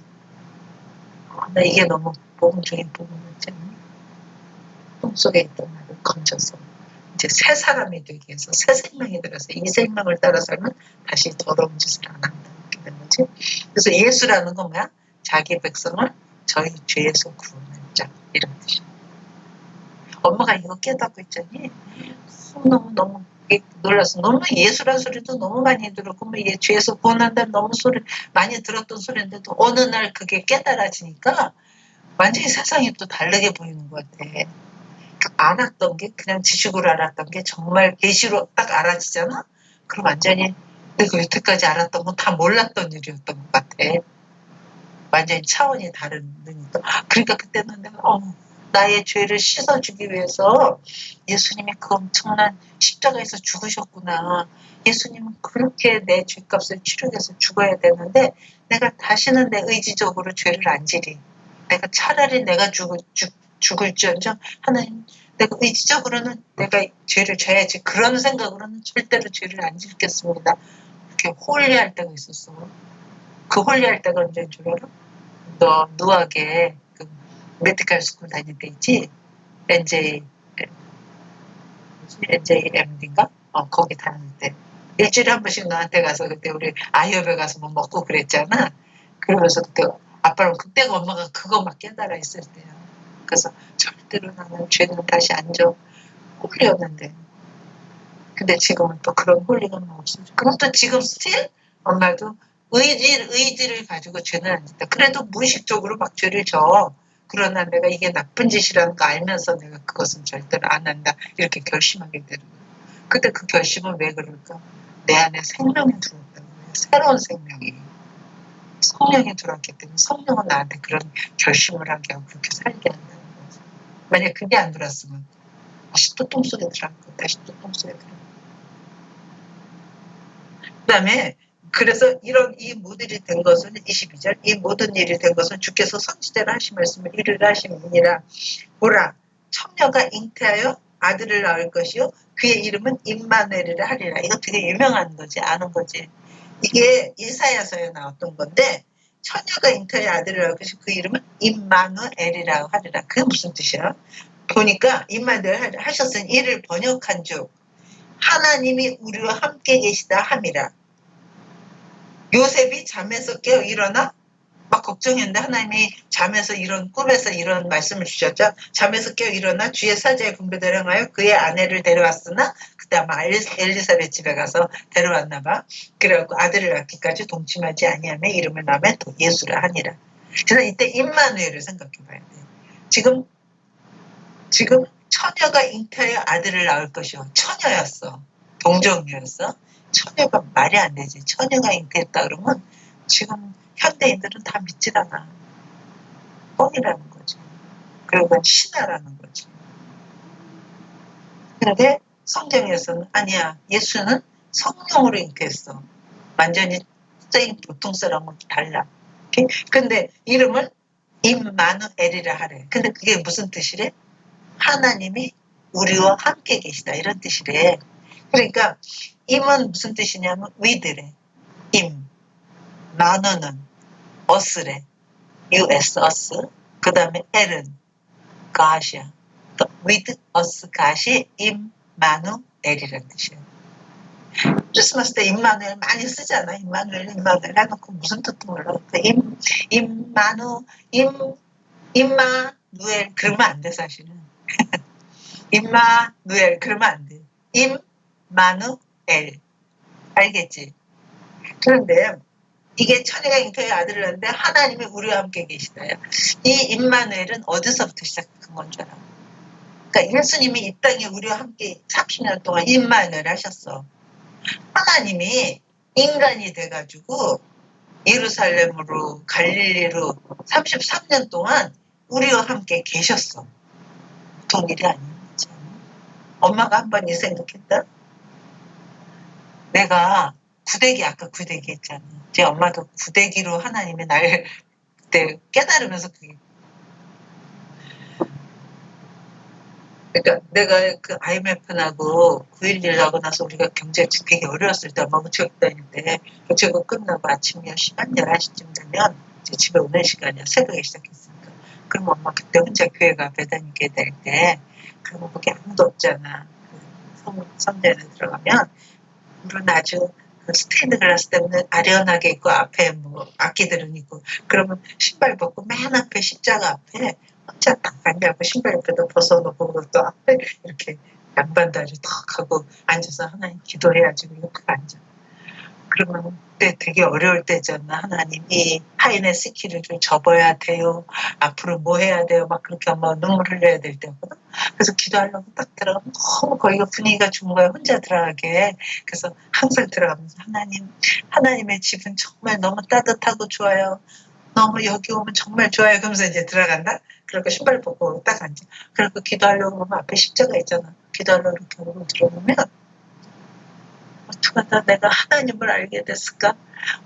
나 이게 너무 복음 중에 복음이지. 똥속에 있던 나를 건져서 이제 새 사람이 되기 위해서 새 생명이 들어서 이 생명을 따라 살면 다시 더러운 짓을 안 한다. 이렇게 되는 거지. 그래서 예수라는 건 뭐야? 자기 백성을 저희 죄에서 구원할 자 이런 뜻이야. 엄마가 이거 깨닫고 있잖니. 너무 놀라서 너무 예수란 소리도 너무 많이 들었고 뭐 죄에서 구원한다는 너무 소리 많이 들었던 소리인데도 어느 날 그게 깨달아지니까 완전히 세상이 또 다르게 보이는 것 같아. 알았던 게 그냥 지식으로 알았던 게 정말 계시로 딱 알아지잖아. 그럼 완전히 내가 여태까지 알았던 건 다 몰랐던 일이었던 것 같아. 완전히 차원이 다른 눈이다. 그러니까 그때는 내가 나의 죄를 씻어주기 위해서 예수님이 그 엄청난 십자가에서 죽으셨구나. 예수님은 그렇게 내 죄값을 치르기 위해서 죽어야 되는데 내가 다시는 내 의지적으로 죄를 안 지리. 내가 차라리 내가 죽을지언정 하나님 내가 의지적으로는 내가 죄를 져야지. 그런 생각으로는 절대로 죄를 안 짓겠습니다. 이렇게 홀리할 때가 있었어. 그 홀리할 때가 언제인 줄 알아? 너 누하게 그 메디컬 스쿨 다닐 때 있지? NJMD인가? 거기 다닐 때. 일주일에 한 번씩 너한테 가서 그때 우리 아이업에 가서 뭐 먹고 그랬잖아. 그러면서 그때 아빠는 그때가 엄마가 그거 막 깨달아 있을 때야. 그래서 절대로 나는 죄는 다시 안 져. 홀리였는데. 근데 지금은 또 그런 홀리가 없어져. 그럼 또 지금 스틸 엄마도 의지를 가지고 죄는 안 짓다. 그래도 무의식적으로 막 죄를 져. 그러나 내가 이게 나쁜 짓이라는 거 알면서 내가 그것은 절대로 안 한다. 이렇게 결심하게 되는 거야. 근데 그 결심은 왜 그럴까? 내 안에 생명이 들어왔다는 거야. 새로운 생명이. 성령이 들어왔기 때문에 성령은 나한테 그런 결심을 하게 하고 그렇게 살게 한다는 거지. 만약 그게 안 들어왔으면 다시 또 똥속에 들어가고 다시 또 똥속에 들어가고. 그 다음에 그래서 이 모든 일이 된 것은 22절 이 모든 일이 된 것은 주께서 선지자로 하신 말씀을 이루려 하심이니라. 보라 처녀가 잉태하여 아들을 낳을 것이요 그의 이름은 임마누엘이라 하리라. 이거 되게 유명한 거지. 아는 거지. 이게 이사야서에 나왔던 건데 처녀가 잉태하여 아들을 낳을 것이 그 이름은 임마누엘이라고 하리라. 그게 무슨 뜻이야? 보니까 임마누엘 하셨으니 이를 번역한 즉 하나님이 우리와 함께 계시다 함이라. 요셉이 잠에서 깨어 일어나 막 걱정했는데 하나님이 잠에서 꿈에서 이런 말씀을 주셨죠. 잠에서 깨어 일어나 주의 사자의 분배대로 행하여 그의 아내를 데려왔으나 그때 아마 엘리사벳 집에 가서 데려왔나 봐. 그래갖고 아들을 낳기까지 동침하지 아니하며 이름을 낳으면 또 예수라 하니라. 그래서 이때 임마누엘을 생각해 봐야 돼. 지금 처녀가 잉태하여 아들을 낳을 것이요. 처녀였어. 동정녀였어. 처녀가 말이 안 되지. 처녀가 잉태했다 그러면 지금 현대인들은 다 믿질 않아. 뻥이라는 거지. 그리고 그건 신화라는 거지. 그런데 성경에서는 아니야. 예수는 성령으로 잉태했어. 완전히 보통 사람은 달라. 근데 이름을 임마누엘이라 하래. 근데 그게 무슨 뜻이래? 하나님이 우리와 함께 계시다. 이런 뜻이래. 그러니까 임은 무슨 뜻이냐면 위드래. 임. 나누는 us래. us. 그 다음에 el은 god이야. with us God이 임마누엘이라는 뜻이에요. 크리스마스 때 임마누엘 많이 쓰잖아. 임마누엘 해놓고 무슨 뜻도 몰라. 임마누엘 그러면 안 돼, 사실은. 임마누엘 그러면 안 돼. 임마누엘. 알겠지? 그런데 이게 천혜가 잉태의 아들을 낳는데 하나님이 우리와 함께 계시다요. 이 임마누엘은 어디서부터 시작한 건 줄 알아? 그러니까 예수님이 이 땅에 우리와 함께 30년 동안 임마누엘 하셨어. 하나님이 인간이 돼가지고 예루살렘으로 갈릴리로 33년 동안 우리와 함께 계셨어. 보통 일이 아니었지. 엄마가 한 번 이 생각했다. 내가 구데기 아까 구데기 했잖아. 제 엄마도 구데기로 하나님이 날 그때 깨달으면서 그게 그러니까 내가 그 IMF하고 9.11 하고 나서 우리가 경제가 되게 어려웠을 때 엄마가 체육 다닐 때 체육 끝나고 아침 10시 반 11시쯤 되면 이제 집에 오는 시간이야. 새벽에 시작했으니까. 그럼 엄마 그때 혼자 교회 가 다니게 될 때 그러면 거기 아무도 없잖아. 그 성전에 들어가면 물론 아주 그 스테인드 글라스 때문에 아련하게 있고 앞에 뭐 악기들은 있고 그러면 신발 벗고 맨 앞에 십자가 앞에 혼자 딱 앉아고 신발 옆에도 벗어놓고 그것도 앞에 이렇게 양반다리 탁 하고 앉아서 하나님 기도해야지 이렇게 앉아. 그러면 그때 되게 어려울 때잖아. 하나님이 하인의 스키를 좀 접어야 돼요. 앞으로 뭐 해야 돼요. 막 그렇게 엄마가 눈물 흘려야 될 때거든. 그래서 기도하려고 딱 들어가면 너무 거기가 분위기가 좋은 거야. 혼자 들어가게. 그래서 항상 들어가면서 하나님의 집은 정말 너무 따뜻하고 좋아요. 너무 여기 오면 정말 좋아요. 그러면서 이제 들어간다? 그러고 신발 벗고 딱 앉아. 그리고 기도하려고 하면 앞에 십자가 있잖아. 기도하려고 이렇게 하고 들어보면 어떡하다 내가 하나님을 알게 됐을까?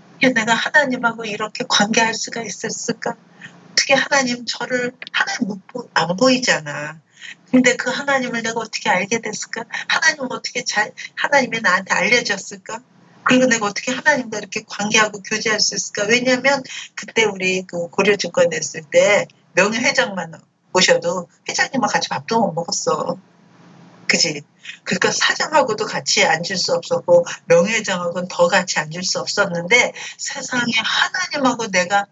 어떻게 내가 하나님하고 이렇게 관계할 수가 있었을까? 어떻게 하나님 안 보이잖아. 근데 그 하나님을 내가 어떻게 알게 됐을까? 하나님은 어떻게 하나님이 나한테 알려졌을까? 그리고 내가 어떻게 하나님과 이렇게 관계하고 교제할 수 있을까? 왜냐면 그때 우리 그 고려증권 냈을 때 명예회장만 모셔도 회장님과 같이 밥도 못 먹었어. 그지? 그러니까 사장하고도 같이 앉을 수 없었고 명예회장하고는 더 같이 앉을 수 없었는데 세상에 하나님하고 내가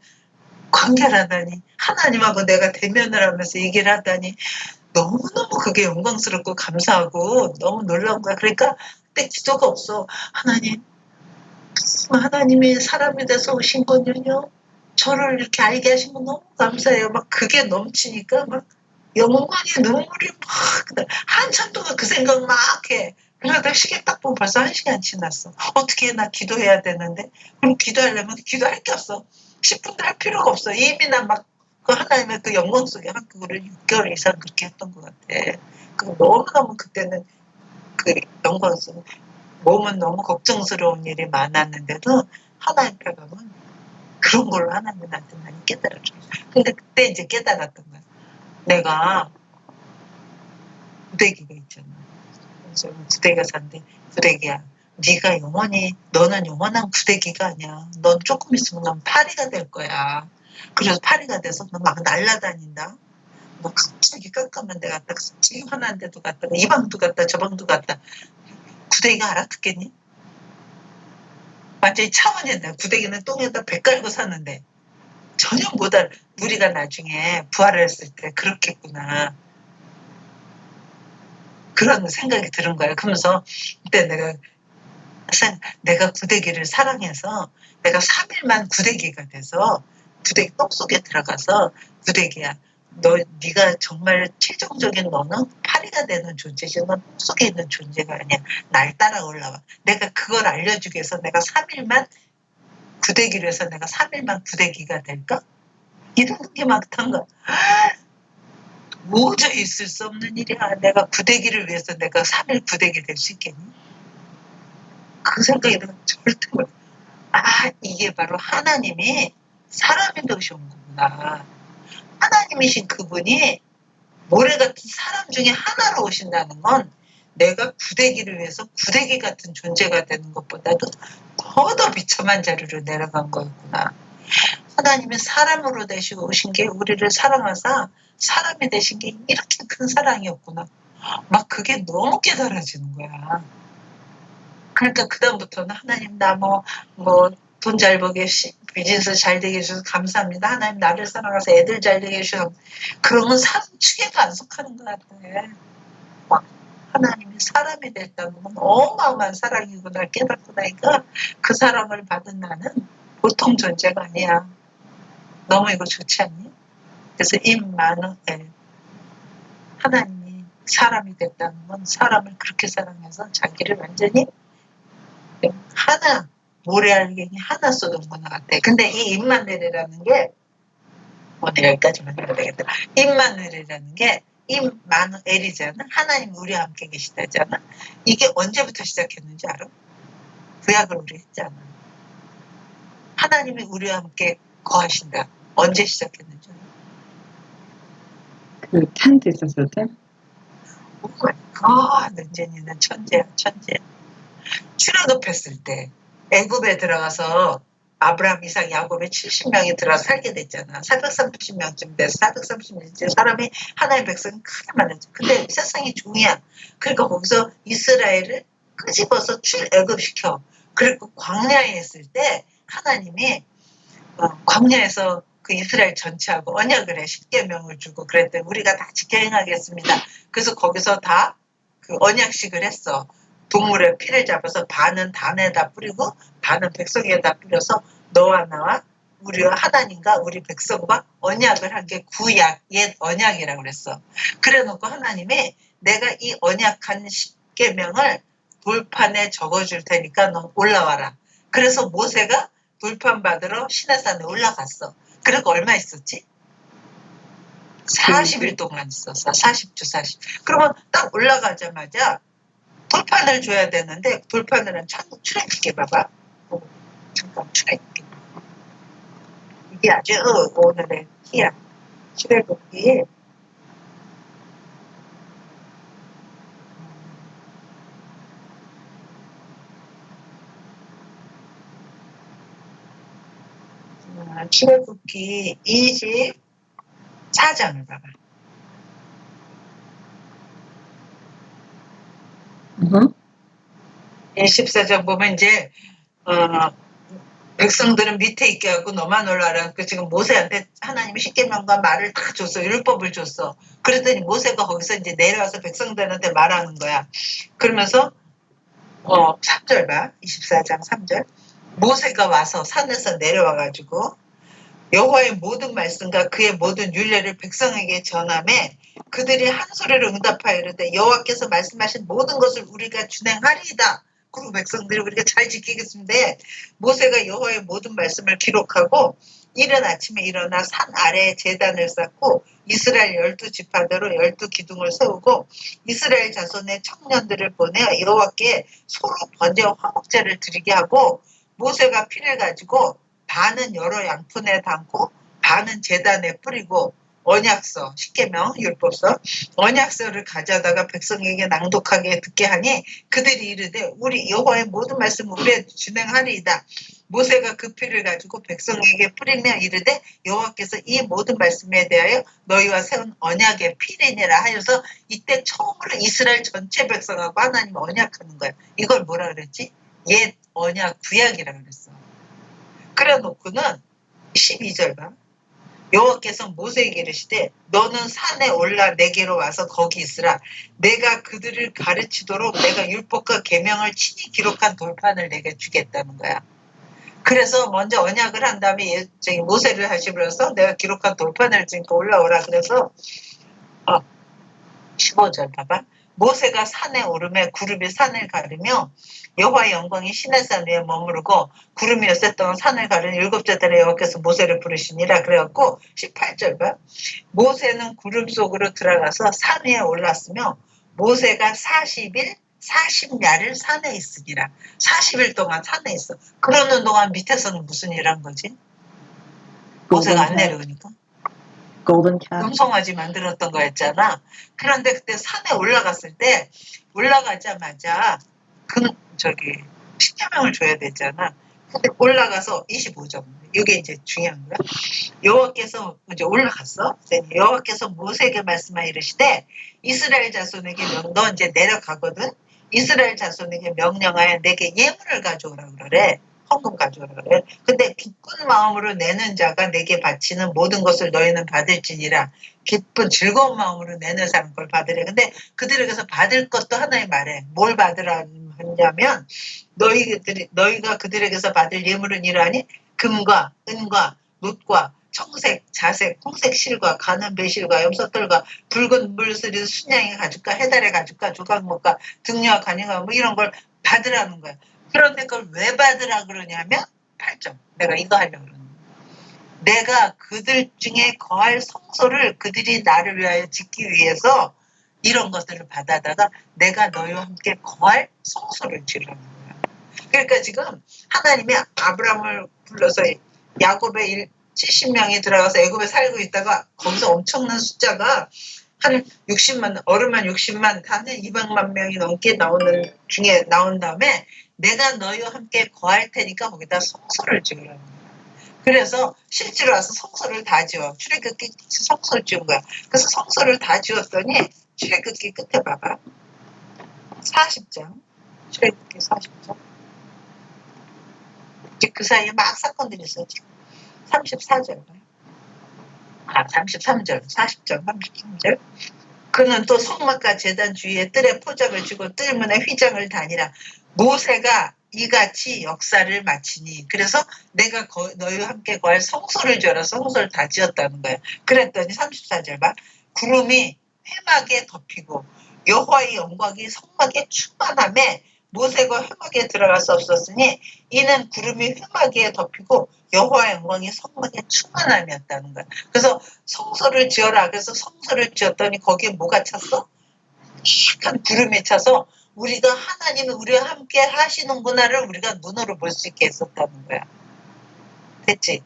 관계를 하다니 하나님하고 내가 대면을 하면서 얘기를 하다니 너무너무 그게 영광스럽고 감사하고 너무 놀라운 거야. 그러니까 그때 기도가 없어. 하나님이 사람이 돼서 오신 거는요. 저를 이렇게 알게 하신 건 너무 감사해요. 막 그게 넘치니까 막 영원히 눈물이 막 한참 동안 그 생각 막 해. 그러다 시계 딱 보면 벌써 1시간 지났어. 어떻게 나 기도해야 되는데 그럼 기도하려면 기도할 게 없어. 10분도 할 필요가 없어. 이미 난 막 그 하나님의 그 영광 속에 한국어를 6개월 이상 그렇게 했던 것 같아. 너무너무 그때는 그 영광 속에 몸은 너무 걱정스러운 일이 많았는데도 하나님 앞에 가면 그런 걸로 하나님한테 많이 깨달아줘요. 근데 그때 이제 깨달았던 거야. 내가 구데기가 있잖아. 그래서 구데기가 산대. 구데기야. 네가 너는 영원한 구데기가 아니야. 넌 조금 있으면 넌 파리가 될 거야. 그래서 파리가 돼서 너 막 날아다닌다. 뭐 갑자기 깜깜한 데 갔다 지금 하나한 데도 갔다 이 방도 갔다 저 방도 갔다. 구데기가 알아듣겠니? 완전히 차원이 나. 구데기는 똥에다 배 깔고 사는데 전혀 못 알아. 우리가 나중에 부활을 했을 때 그렇겠구나. 그런 생각이 드는 거야. 그러면서 그때 내가 구데기를 사랑해서 내가 3일만 구데기가 돼서 구데기 똥 속에 들어가서 구데기야. 네가 정말 최종적인 너는 파리가 되는 존재지. 넌 똥 속에 있는 존재가 아니야. 날 따라 올라와. 내가 그걸 알려주기 위해서 내가 3일만 구데기를 해서 내가 3일만 구데기가 될까? 이런 게 많던 거야. 도저히 있을 수 없는 일이야. 내가 구데기를 위해서 내가 3일 구데기 될 수 있겠니? 그 생각이 내가 절대 못. 이게 바로 하나님이 사람이 되셔 온 거구나. 하나님이신 그분이 모래 같은 사람 중에 하나로 오신다는 건 내가 구데기를 위해서 구데기 같은 존재가 되는 것보다도 더 비참한 자리로 내려간 거였구나. 하나님이 사람으로 되시고 오신 게 우리를 사랑하사 사람이 되신 게 이렇게 큰 사랑이었구나. 막 그게 너무 깨달아지는 거야. 그러니까 그다음부터는 하나님 나 돈 잘 벌게 비즈니스 잘 되게 해주셔서 감사합니다. 하나님 나를 사랑해서 애들 잘 되게 해주셔서 그러면 사람축에도 안 속하는 것 같아. 막 하나님이 사람이 됐다는 건 어마어마한 사랑이구나 깨닫고 나니까 그 사랑을 받은 나는 보통 존재가 아니야. 너무 이거 좋지 않니? 그래서 임마누엘 하나님이 사람이 됐다는 건 사람을 그렇게 사랑해서 자기를 완전히 하나 모래알갱이 하나 쏟은 것 같아. 근데 이 임마누엘이라는 게 오늘 여기까지만 해도 되겠다. 임마누엘이라는 게 임마누엘이잖아. 하나님 우리와 함께 계시다잖아. 이게 언제부터 시작했는지 알아? 구약을 우리 했잖아. 하나님이 우리와 함께 거하신다. 언제 시작했는지 알아? 그 텐트 있었을 때? 오 마이 갓, 은진이는 천재야, 천재. 출애굽했을 때 애굽에 들어가서 아브라함, 이삭, 야곱의 70명이 들어서 살게 됐잖아. 430명쯤 돼서 430명 사람이 하나의 백성이 크게 많았죠. 근데 세상이 종이야. 그러니까 거기서 이스라엘을 끄집어서 출애굽시켜. 그리고 광야에 있을 때 하나님이 광야에서 그 이스라엘 전체하고 언약을 해 10계명을 주고 그랬더니 우리가 다 지켜 행하겠습니다. 그래서 거기서 다 그 언약식을 했어. 동물의 피를 잡아서 반은 단에다 뿌리고 반은 백성에다 뿌려서 너와 나와 우리와 하나님과 우리 백성과 언약을 한 게 구약, 옛 언약이라고 그랬어. 그래 놓고 하나님이 내가 이 언약한 10계명을 돌판에 적어줄 테니까 너 올라와라. 그래서 모세가 돌판 받으러 시내산에 올라갔어. 그리고 얼마 있었지? 40일 동안 있었어. 40주 40. 그러면 딱 올라가자마자 돌판을 줘야 되는데 돌판을 천국 출애굽기 봐봐. 잠깐 출애굽기. 이게 아주 오늘의 키야. 출애굽기에 출애굽기 24장을 봐봐. 24장 보면 이제 백성들은 밑에 있게 하고 너만 올라라. 그 지금 모세한테 하나님이 십계명과 말을 다 줬어. 율법을 줬어. 그랬더니 모세가 거기서 이제 내려와서 백성들한테 말하는 거야. 그러면서 3절 봐. 24장 3절. 모세가 와서 산에서 내려와 가지고 여호와의 모든 말씀과 그의 모든 율례를 백성에게 전하매 그들이 한 소리로 응답하여 이르되 여호와께서 말씀하신 모든 것을 우리가 준행하리이다. 그리고 백성들이 우리가 잘 지키겠습니다. 모세가 여호와의 모든 말씀을 기록하고 이른 아침에 일어나 산 아래에 제단을 쌓고 이스라엘 12지파대로 12기둥을 세우고 이스라엘 자손의 청년들을 보내어 여호와께 소로 번제 화목제를 드리게 하고 모세가 피를 가지고 반은 여러 양푼에 담고 반은 제단에 뿌리고 언약서, 십계명, 율법서, 언약서를 가져다가 백성에게 낭독하게 듣게 하니 그들이 이르되 우리 여호와의 모든 말씀을 우리에 준행하리이다. 모세가 그 피를 가지고 백성에게 뿌리며 이르되 여호와께서 이 모든 말씀에 대하여 너희와 세운 언약의 피리니라 하여서 이때 처음으로 이스라엘 전체 백성하고 하나님 언약하는 거야. 이걸 뭐라 그랬지? 옛 언약 구약이라 그랬어. 그래 놓고는 12절 봐. 여호와께서 모세에게 이르시되 너는 산에 올라 내게로 와서 거기 있으라. 내가 그들을 가르치도록 내가 율법과 계명을 친히 기록한 돌판을 내게 주겠다는 거야. 그래서 먼저 언약을 한 다음에 모세를 하시면서 내가 기록한 돌판을 지니까 올라오라. 그래서 15절 봐봐. 모세가 산에 오르매 구름이 산을 가르며 여호와의 영광이 시내산 위에 머무르고 구름이 여섯 동안 산을 가르니 일곱째 달에 여호와께서 모세를 부르시니라. 그래갖고 18절 봐. 모세는 구름 속으로 들어가서 산 위에 올랐으며 모세가 40일 40야를 산에 있으니라. 40일 동안 산에 있어. 그러는 동안 밑에서는 무슨 일 한 거지? 모세가 안 내려오니까. Golden calf. 금송아지 만들었던 거였잖아. 그런데 그때 산에 올라갔을 때 올라가자마자 십계명을 줘야 되잖아. 근데 올라가서 25절 이게 이제 중요한 거야. 여호와께서 이제 올라갔어. 여호와께서 모세에게 말씀하여 이르시되 이스라엘 자손에게 너 이제 내려가거든. 이스라엘 자손에게 명령하여 내게 예물을 가져오라 그래. 헌금 가져오라 그래. 근데 기쁜 마음으로 내는 자가 내게 바치는 모든 것을 너희는 받을지니라. 기쁜 즐거운 마음으로 내는 사람 걸 받으래. 근데 그들에게서 받을 것도 하나의 말해. 뭘 받으라 하냐면 너희가 그들에게서 받을 예물은 이러하니 금과 은과 놋과 청색, 자색, 홍색 실과 가는 배실과 염소털과 붉은 물쓰리 순양이 가죽과 해달의 가죽과 조각목과 등류와 간유와 뭐 이런 걸 받으라는 거야. 그런데 그걸 왜 받으라 그러냐면 8점. 내가 이거 하려고 그러는 거야. 내가 그들 중에 거할 성소를 그들이 나를 위하여 짓기 위해서 이런 것들을 받아다가 내가 너희와 함께 거할 성소를 지으라는 거야. 그러니까 지금 하나님이 아브라함을 불러서 야곱의 70명이 들어가서 애굽에 살고 있다가 거기서 엄청난 숫자가 한 60만, 어른만 60만, 한 200만 명이 넘게 나오는 중에 나온 다음에 내가 너희와 함께 거할 테니까 거기다 성소를 지으라는 거야. 그래서 실제로 와서 성소를 다 지어. 출애굽기 성소를 지은 거야. 그래서 성소를 다 지었더니 출애굽기 끝에 봐봐. 40장. 출애굽기 40장. 이제 그 사이에 막 사건들이 있었지. 34절. 33절. 40절, 33절. 그는 또 성막과 제단 주위에 뜰에 포장을 주고 뜰문에 휘장을 다니라. 모세가 이같이 역사를 마치니. 그래서 내가 너희와 함께 거할 성소를 지어라. 성소를 다 지었다는 거야. 그랬더니 34절 봐. 구름이 회막에 덮이고 여호와의 영광이 성막에 충만함에 모세가 회막에 들어갈 수 없었으니 이는 구름이 회막에 덮이고 여호와의 영광이 성막에 충만함이었다는 거야. 그래서 성소를 지어라. 그래서 성소를 지었더니 거기에 뭐가 찼어? 약간 구름이 차서 우리가 하나님이 우리와 함께 하시는구나를 우리가 눈으로 볼 수 있게 했었다는 거야. 됐지?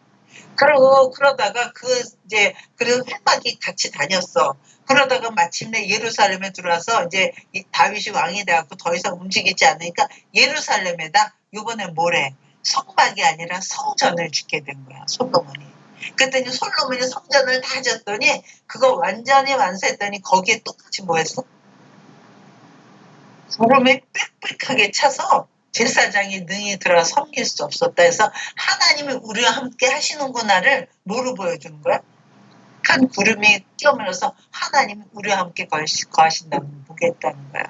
그러다가 그래서 회막이 같이 다녔어. 그러다가 마침내 예루살렘에 들어와서 이제 다윗이 왕이 돼갖고 더 이상 움직이지 않으니까 예루살렘에다 이번에 뭐래? 성막이 아니라 성전을 짓게 된 거야. 솔로몬이. 그랬더니 솔로몬이 성전을 다 짓더니 그거 완전히 완수했더니 거기에 똑같이 뭐 했어? 구름이 빽빽하게 차서 제사장이 능히 들어가 섬길 수 없었다 해서 하나님이 우리와 함께 하시는구나를 뭐로 보여주는 거야? 한 구름이 끼어물어서 하나님이 우리와 함께 거하신다는 보겠다는 거야.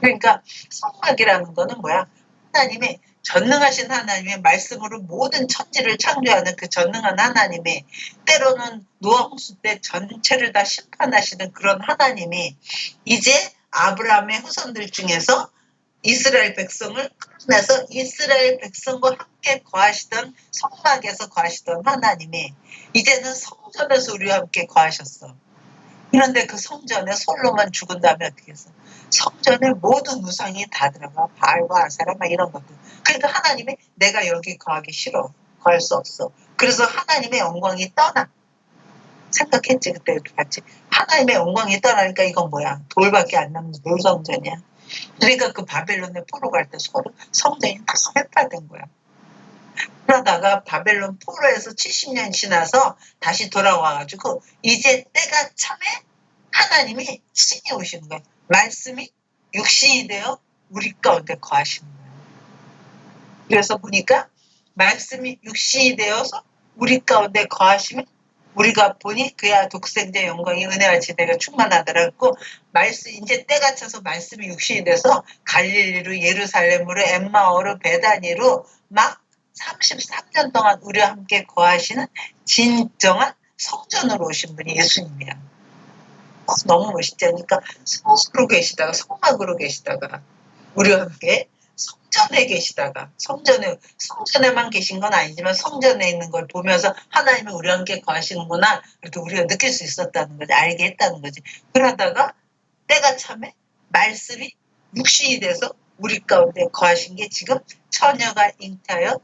그러니까 성막이라는 거는 뭐야? 하나님이 전능하신 하나님의 말씀으로 모든 천지를 창조하는 그 전능한 하나님이 때로는 노아 홍수 때 전체를 다 심판하시는 그런 하나님이 이제 아브라함의 후손들 중에서 이스라엘 백성을 끌어내서 이스라엘 백성과 함께 거하시던 성막에서 거하시던 하나님이 이제는 성전에서 우리와 함께 거하셨어. 그런데 그 성전에 솔로몬 죽은 다음에 어떻게 했어? 성전에 모든 우상이 다 들어가. 바알과 아세라 막 이런 것들. 그러니까 하나님이 내가 여기 거하기 싫어. 거할 수 없어. 그래서 하나님의 영광이 떠나. 생각했지 그때 봤지. 하나님의 영광이 떠나니까 이건 뭐야? 돌밖에 안 남는 돌성전이야. 그러니까 그 바벨론에 포로 갈 때 성전이 다 회파된 거야. 그러다가 바벨론 포로에서 70년 지나서 다시 돌아와가지고 이제 때가 참에 하나님이 신이 오시는 거야. 말씀이 육신이 되어 우리 가운데 거하시는 거야. 그래서 보니까 말씀이 육신이 되어서 우리 가운데 거하시면 우리가 보니 그야 독생자의 영광이 은혜와 지대가 충만하더라고. 말씀 이제 때가 차서 말씀이 육신이 돼서 갈릴리로 예루살렘으로 엠마오로 베다니로 막 33년 동안 우리와 함께 거하시는 진정한 성전으로 오신 분이 예수님이야. 너무 멋있지 않으니까 성소로 계시다가 성막으로 계시다가 우리와 함께 성전에 계시다가 성전에만 계신 건 아니지만 성전에 있는 걸 보면서 하나님이 우리와 함께 거하시는구나 이렇게 우리가 느낄 수 있었다는 거지. 알게 했다는 거지. 그러다가 때가 참에 말씀이 육신이 돼서 우리 가운데 거하신 게 지금 처녀가 잉태하여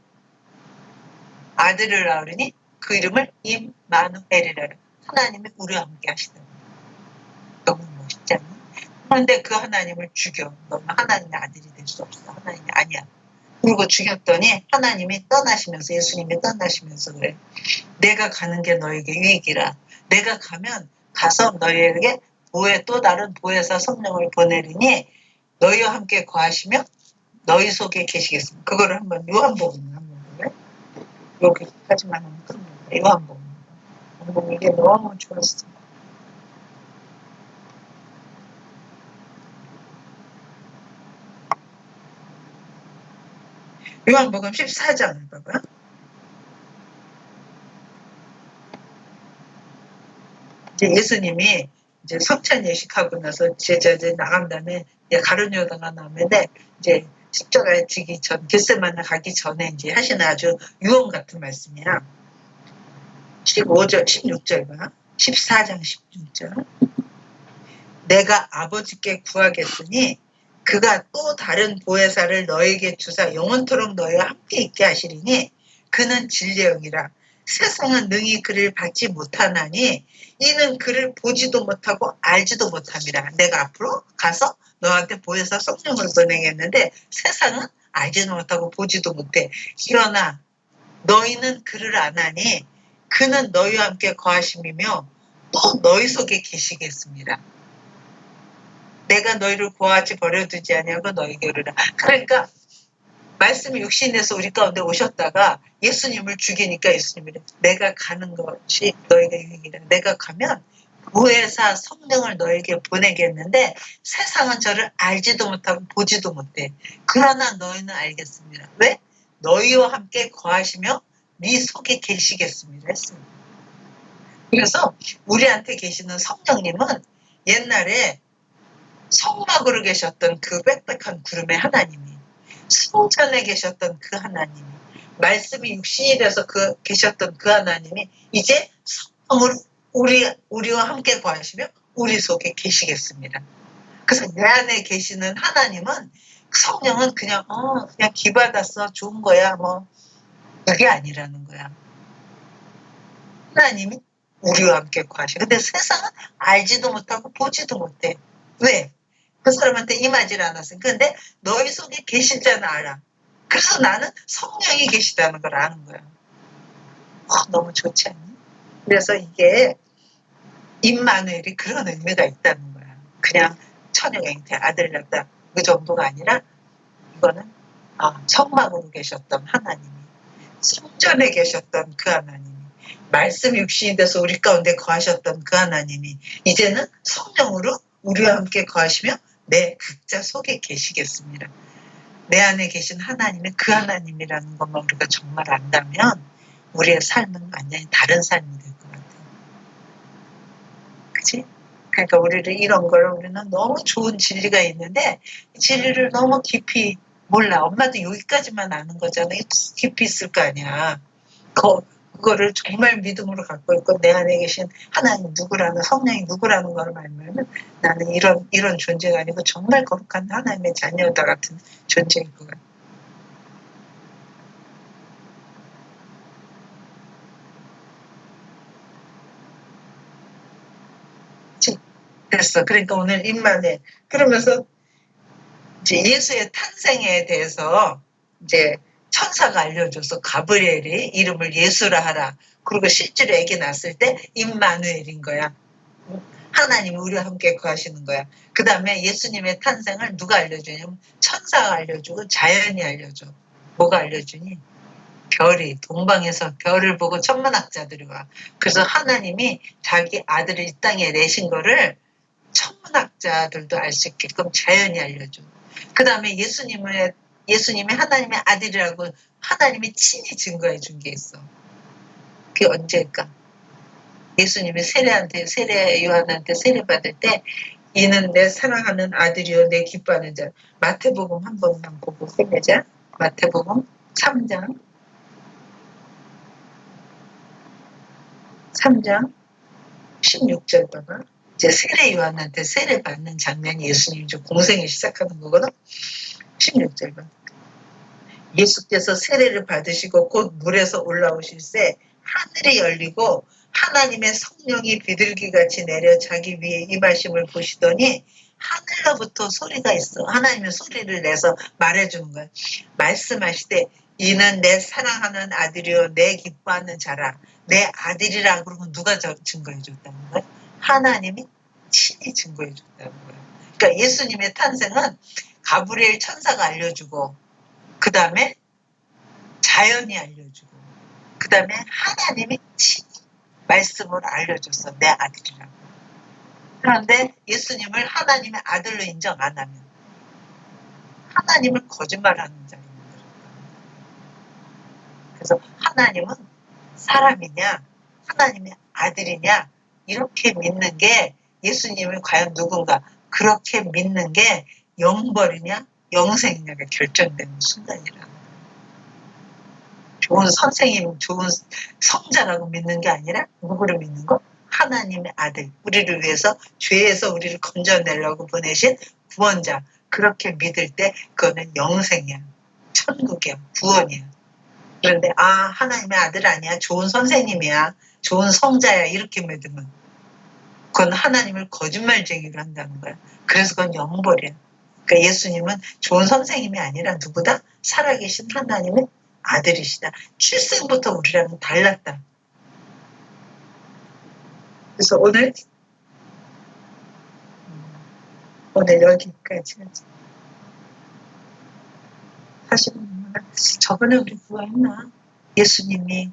아들을 낳으니 그 이름을 임마누엘이라. 하나님이 우리와 함께 하시다. 너무 멋있지 않니? 그런데 그 하나님을 죽여. 너는 하나님의 아들이 될 수 없어. 하나님이 아니야. 그리고 죽였더니 하나님이 떠나시면서 예수님이 떠나시면서 그래. 내가 가는 게 너에게 유익이라. 내가 가면 가서 너희에게 또 다른 보혜사 성령을 보내리니 너희와 함께 거하시며 너희 속에 계시겠습니다. 그거를 한번 요한복음 한번 볼래? 여기까지만 하면 끝납니다. 요한복음. 이게 너무 좋았어. 요한복음 14장을 봐봐. 이제 예수님이 이제 성찬 예식하고 나서 제자들 나간 다음에 가룟유다가 나오는데 이제 십자가에 지기 전 겟세마네 가기 전에 이제 하시는 아주 유언 같은 말씀이야. 15절 16절 봐. 14장 16절. 내가 아버지께 구하겠으니 그가 또 다른 보혜사를 너에게 주사 영원토록 너희와 함께 있게 하시리니 그는 진리의 영이라. 세상은 능히 그를 받지 못하나니 이는 그를 보지도 못하고 알지도 못함이라. 내가 앞으로 가서 너한테 보혜사 성령을 보내겠는데 세상은 알지도 못하고 보지도 못해. 그러나 너희는 그를 아나니 그는 너희와 함께 거하심이며 또 너희 속에 계시겠습니다. 내가 너희를 고아하지 버려두지 아니하고 너희에게 오르라. 그러니까 말씀이 육신에서 우리 가운데 오셨다가 예수님을 죽이니까 예수님이 내가 가는 것이 너희에게 유익이라. 내가 가면 보혜사 성령을 너에게 보내겠는데 세상은 저를 알지도 못하고 보지도 못해. 그러나 너희는 알겠습니다. 왜? 너희와 함께 거하시며 네 속에 계시겠습니다 했습니다. 그래서 우리한테 계시는 성령님은 옛날에 성막으로 계셨던 그 빽빽한 구름의 하나님이, 성전에 계셨던 그 하나님이, 말씀이 육신이 돼서 계셨던 그 하나님이 이제 성령을 우리와 함께 거하시며 우리 속에 계시겠습니다. 그래서 내 안에 계시는 하나님은 성령은 그냥 기받았어 좋은 거야 뭐 그게 아니라는 거야. 하나님이 우리와 함께 거하시고 근데 세상은 알지도 못하고 보지도 못해. 왜? 그 사람한테 임하질 않았어. 근데 너희 속에 계실 자는 알아. 그래서 나는 성령이 계시다는 걸 아는 거야. 너무 좋지 않니? 그래서 이게 임마누엘이 그런 의미가 있다는 거야. 그냥 처녀행태 아들 낳다 그 정도가 아니라 이거는 성막으로 계셨던 하나님이, 성전에 계셨던 그 하나님이, 말씀 육신이 돼서 우리 가운데 거하셨던 그 하나님이 이제는 성령으로 우리와 함께 거하시며 내 각자 속에 계시겠습니다. 내 안에 계신 하나님이 그 하나님이라는 것만 우리가 정말 안다면 우리의 삶은 완전히 다른 삶이 될 것 같아요. 그치? 그러니까 이런 걸 우리는 너무 좋은 진리가 있는데 진리를 너무 깊이 몰라. 엄마도 여기까지만 아는 거잖아. 깊이 있을 거 아니야. 그거를 정말 믿음으로 갖고 있고 내 안에 계신 하나님 누구라는 성령이 누구라는 걸 알면 나는 이런 존재가 아니고 정말 거룩한 하나님의 자녀다 같은 존재일 것 같아. 됐어. 그러니까 오늘 임마누엘 그러면서 이제 예수의 탄생에 대해서 이제 천사가 알려줘서 가브리엘이 이름을 예수라 하라. 그리고 실제로 아기 낳았을 때 임마누엘인 거야. 하나님이 우리와 함께 거하시는 거야. 그 다음에 예수님의 탄생을 누가 알려주냐면 천사가 알려주고 자연이 알려줘. 뭐가 알려주니? 별이 동방에서 별을 보고 천문학자들이 와. 그래서 하나님이 자기 아들을 이 땅에 내신 거를 천문학자들도 알 수 있게끔 자연이 알려줘. 그 다음에 예수님이 하나님의 아들이라고 하나님이 친히 증거해 준 게 있어. 그게 언제일까? 예수님이 세례 요한한테 세례 받을 때 이는 내 사랑하는 아들이요 내 기뻐하는 자. 마태복음 한 번만 보고 끝내자. 마태복음 3장 16절 봐봐. 이제 세례 요한한테 세례 받는 장면이 예수님이 좀 공생을 시작하는 거거든. 16절 봐. 예수께서 세례를 받으시고 곧 물에서 올라오실새 하늘이 열리고 하나님의 성령이 비둘기같이 내려 자기 위에 임하심을 보시더니 하늘로부터 소리가 있어. 하나님의 소리를 내서 말해주는 거야. 말씀하시되 이는 내 사랑하는 아들이요 내 기뻐하는 자라. 내 아들이라 그러면 누가 증거해 줬다는 거야? 하나님이 친히 증거해 줬다는 거야. 그러니까 예수님의 탄생은 가브리엘 천사가 알려주고 그 다음에 자연이 알려주고 그 다음에 하나님이 친히 말씀을 알려줬어. 내 아들이라고. 그런데 예수님을 하나님의 아들로 인정 안 하면 하나님을 거짓말하는 자로 만들었다. 그래서 하나님은 사람이냐 하나님의 아들이냐 이렇게 믿는 게 예수님이 과연 누군가 그렇게 믿는 게 영벌이냐 영생이냐가 결정되는 순간이라. 좋은 선생님, 좋은 성자라고 믿는 게 아니라 누구를 믿는 거? 하나님의 아들, 우리를 위해서 죄에서 우리를 건져내려고 보내신 구원자. 그렇게 믿을 때 그거는 영생이야, 천국이야, 구원이야. 그런데 하나님의 아들 아니야, 좋은 선생님이야, 좋은 성자야 이렇게 믿으면 그건 하나님을 거짓말쟁이로 한다는 거야. 그래서 그건 영벌이야. 그러니까 예수님은 좋은 선생님이 아니라 누구다? 살아계신 하나님의 아들이시다. 출생부터 우리랑은 달랐다. 그래서 오늘 여기까지 하자. 사실은 저번에 우리 구했나? 예수님이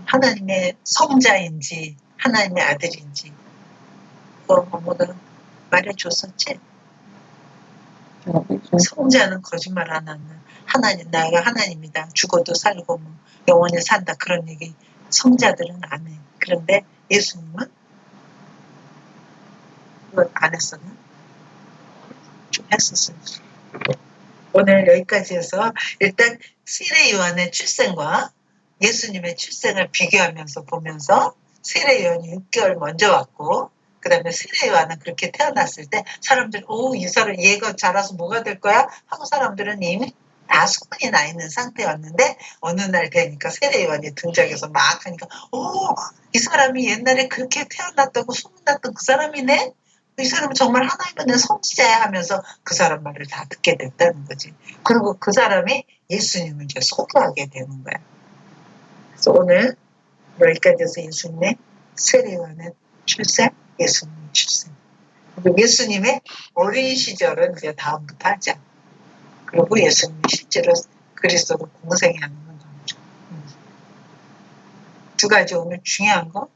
하나님의 성자인지 하나님의 아들인지 뭐가 말해줬었지? 성자는 거짓말 안 하는 하나님, 나가 하나님이다. 죽어도 살고 뭐 영원히 산다. 그런 얘기 성자들은 안 해. 그런데 예수님은 그걸 안 했었나? 좀 했었어요. 오늘 여기까지 해서 일단 세례 요한의 출생과 예수님의 출생을 비교하면서 보면서 세례 요한이 6개월 먼저 왔고 그 다음에 세례 요한은 그렇게 태어났을 때 사람들이 이 사람 얘가 자라서 뭐가 될 거야? 하고 사람들은 이미 다 소문이 나 있는 상태였는데 어느 날 되니까 세례 요한이 등장해서 막 하니까 이 사람이 옛날에 그렇게 태어났다고 소문났던 그 사람이네? 이 사람은 정말 하나님의 선지자야 하면서 그 사람 말을 다 듣게 됐다는 거지. 그리고 그 사람이 예수님을 이제 소개하게 되는 거야. 그래서 오늘 여기까지 해서 예수님의 세례 요한의 출생, 예수님의 출생. 그리고 예수님의 어린 시절은 이제 다음부터 하자. 그리고 예수님이 실제로 그리스도로 공생하는 건 나오죠. 두 가지 오늘 중요한 거,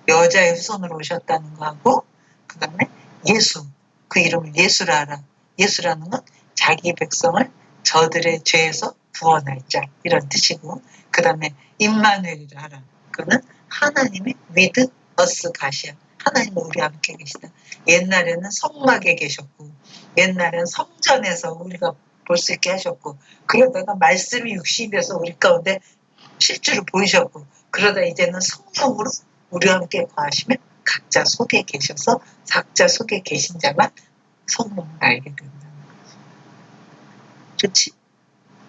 여자의 후손으로 오셨다는 거하고 그 다음에 예수, 그 이름을 예수라 하라. 예수라는 건 자기 백성을 저들의 죄에서 구원할 자 이런 뜻이고 그 다음에 임마누엘이라 하라. 그거는 하나님의 with us 가시야. 하나님이 우리와 함께 계시다. 옛날에는 성막에 계셨고 옛날에는 성전에서 우리가 볼 수 있게 하셨고 그러다가 말씀이 육신돼서 우리 가운데 실제로 보이셨고 그러다 이제는 성령으로 우리와 함께 거하시면 각자 속에 계셔서 각자 속에 계신 자만 성령을 알게 된다는 거지. 좋지?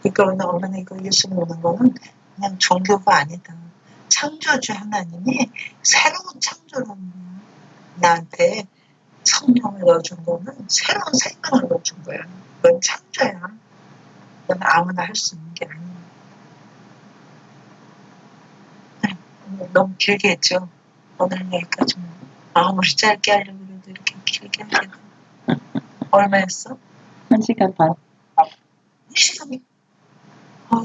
그러니까 오늘 어머니 이거 예수 믿는 거는 그냥 종교가 아니다. 창조주 하나님이 새로운 창조를 하는 거야. 나한테 성령을 넣어준 거는 새로운 생명을 넣어준 거야. 그건 창조야. 그건 아무나 할 수 있는 게 아니야. 너무 길게 했죠. 오늘 여기까지만. 아무리 짧게 하려고 해도 이렇게 길게 하게 돼. 얼마 했어? 1시간 반. 1시간이?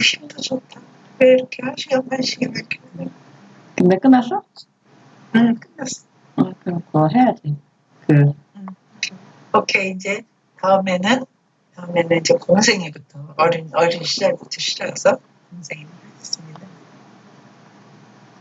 힘도 좋다. 왜 이렇게 1시간 반씩이나 이렇게 하냐? 근데 끝났어? 응, 끝났어. 그럼 그거 해야지. 오케이, 이제 다음에는 이제 공생애부터 어린 시절부터 시작해서 공생애.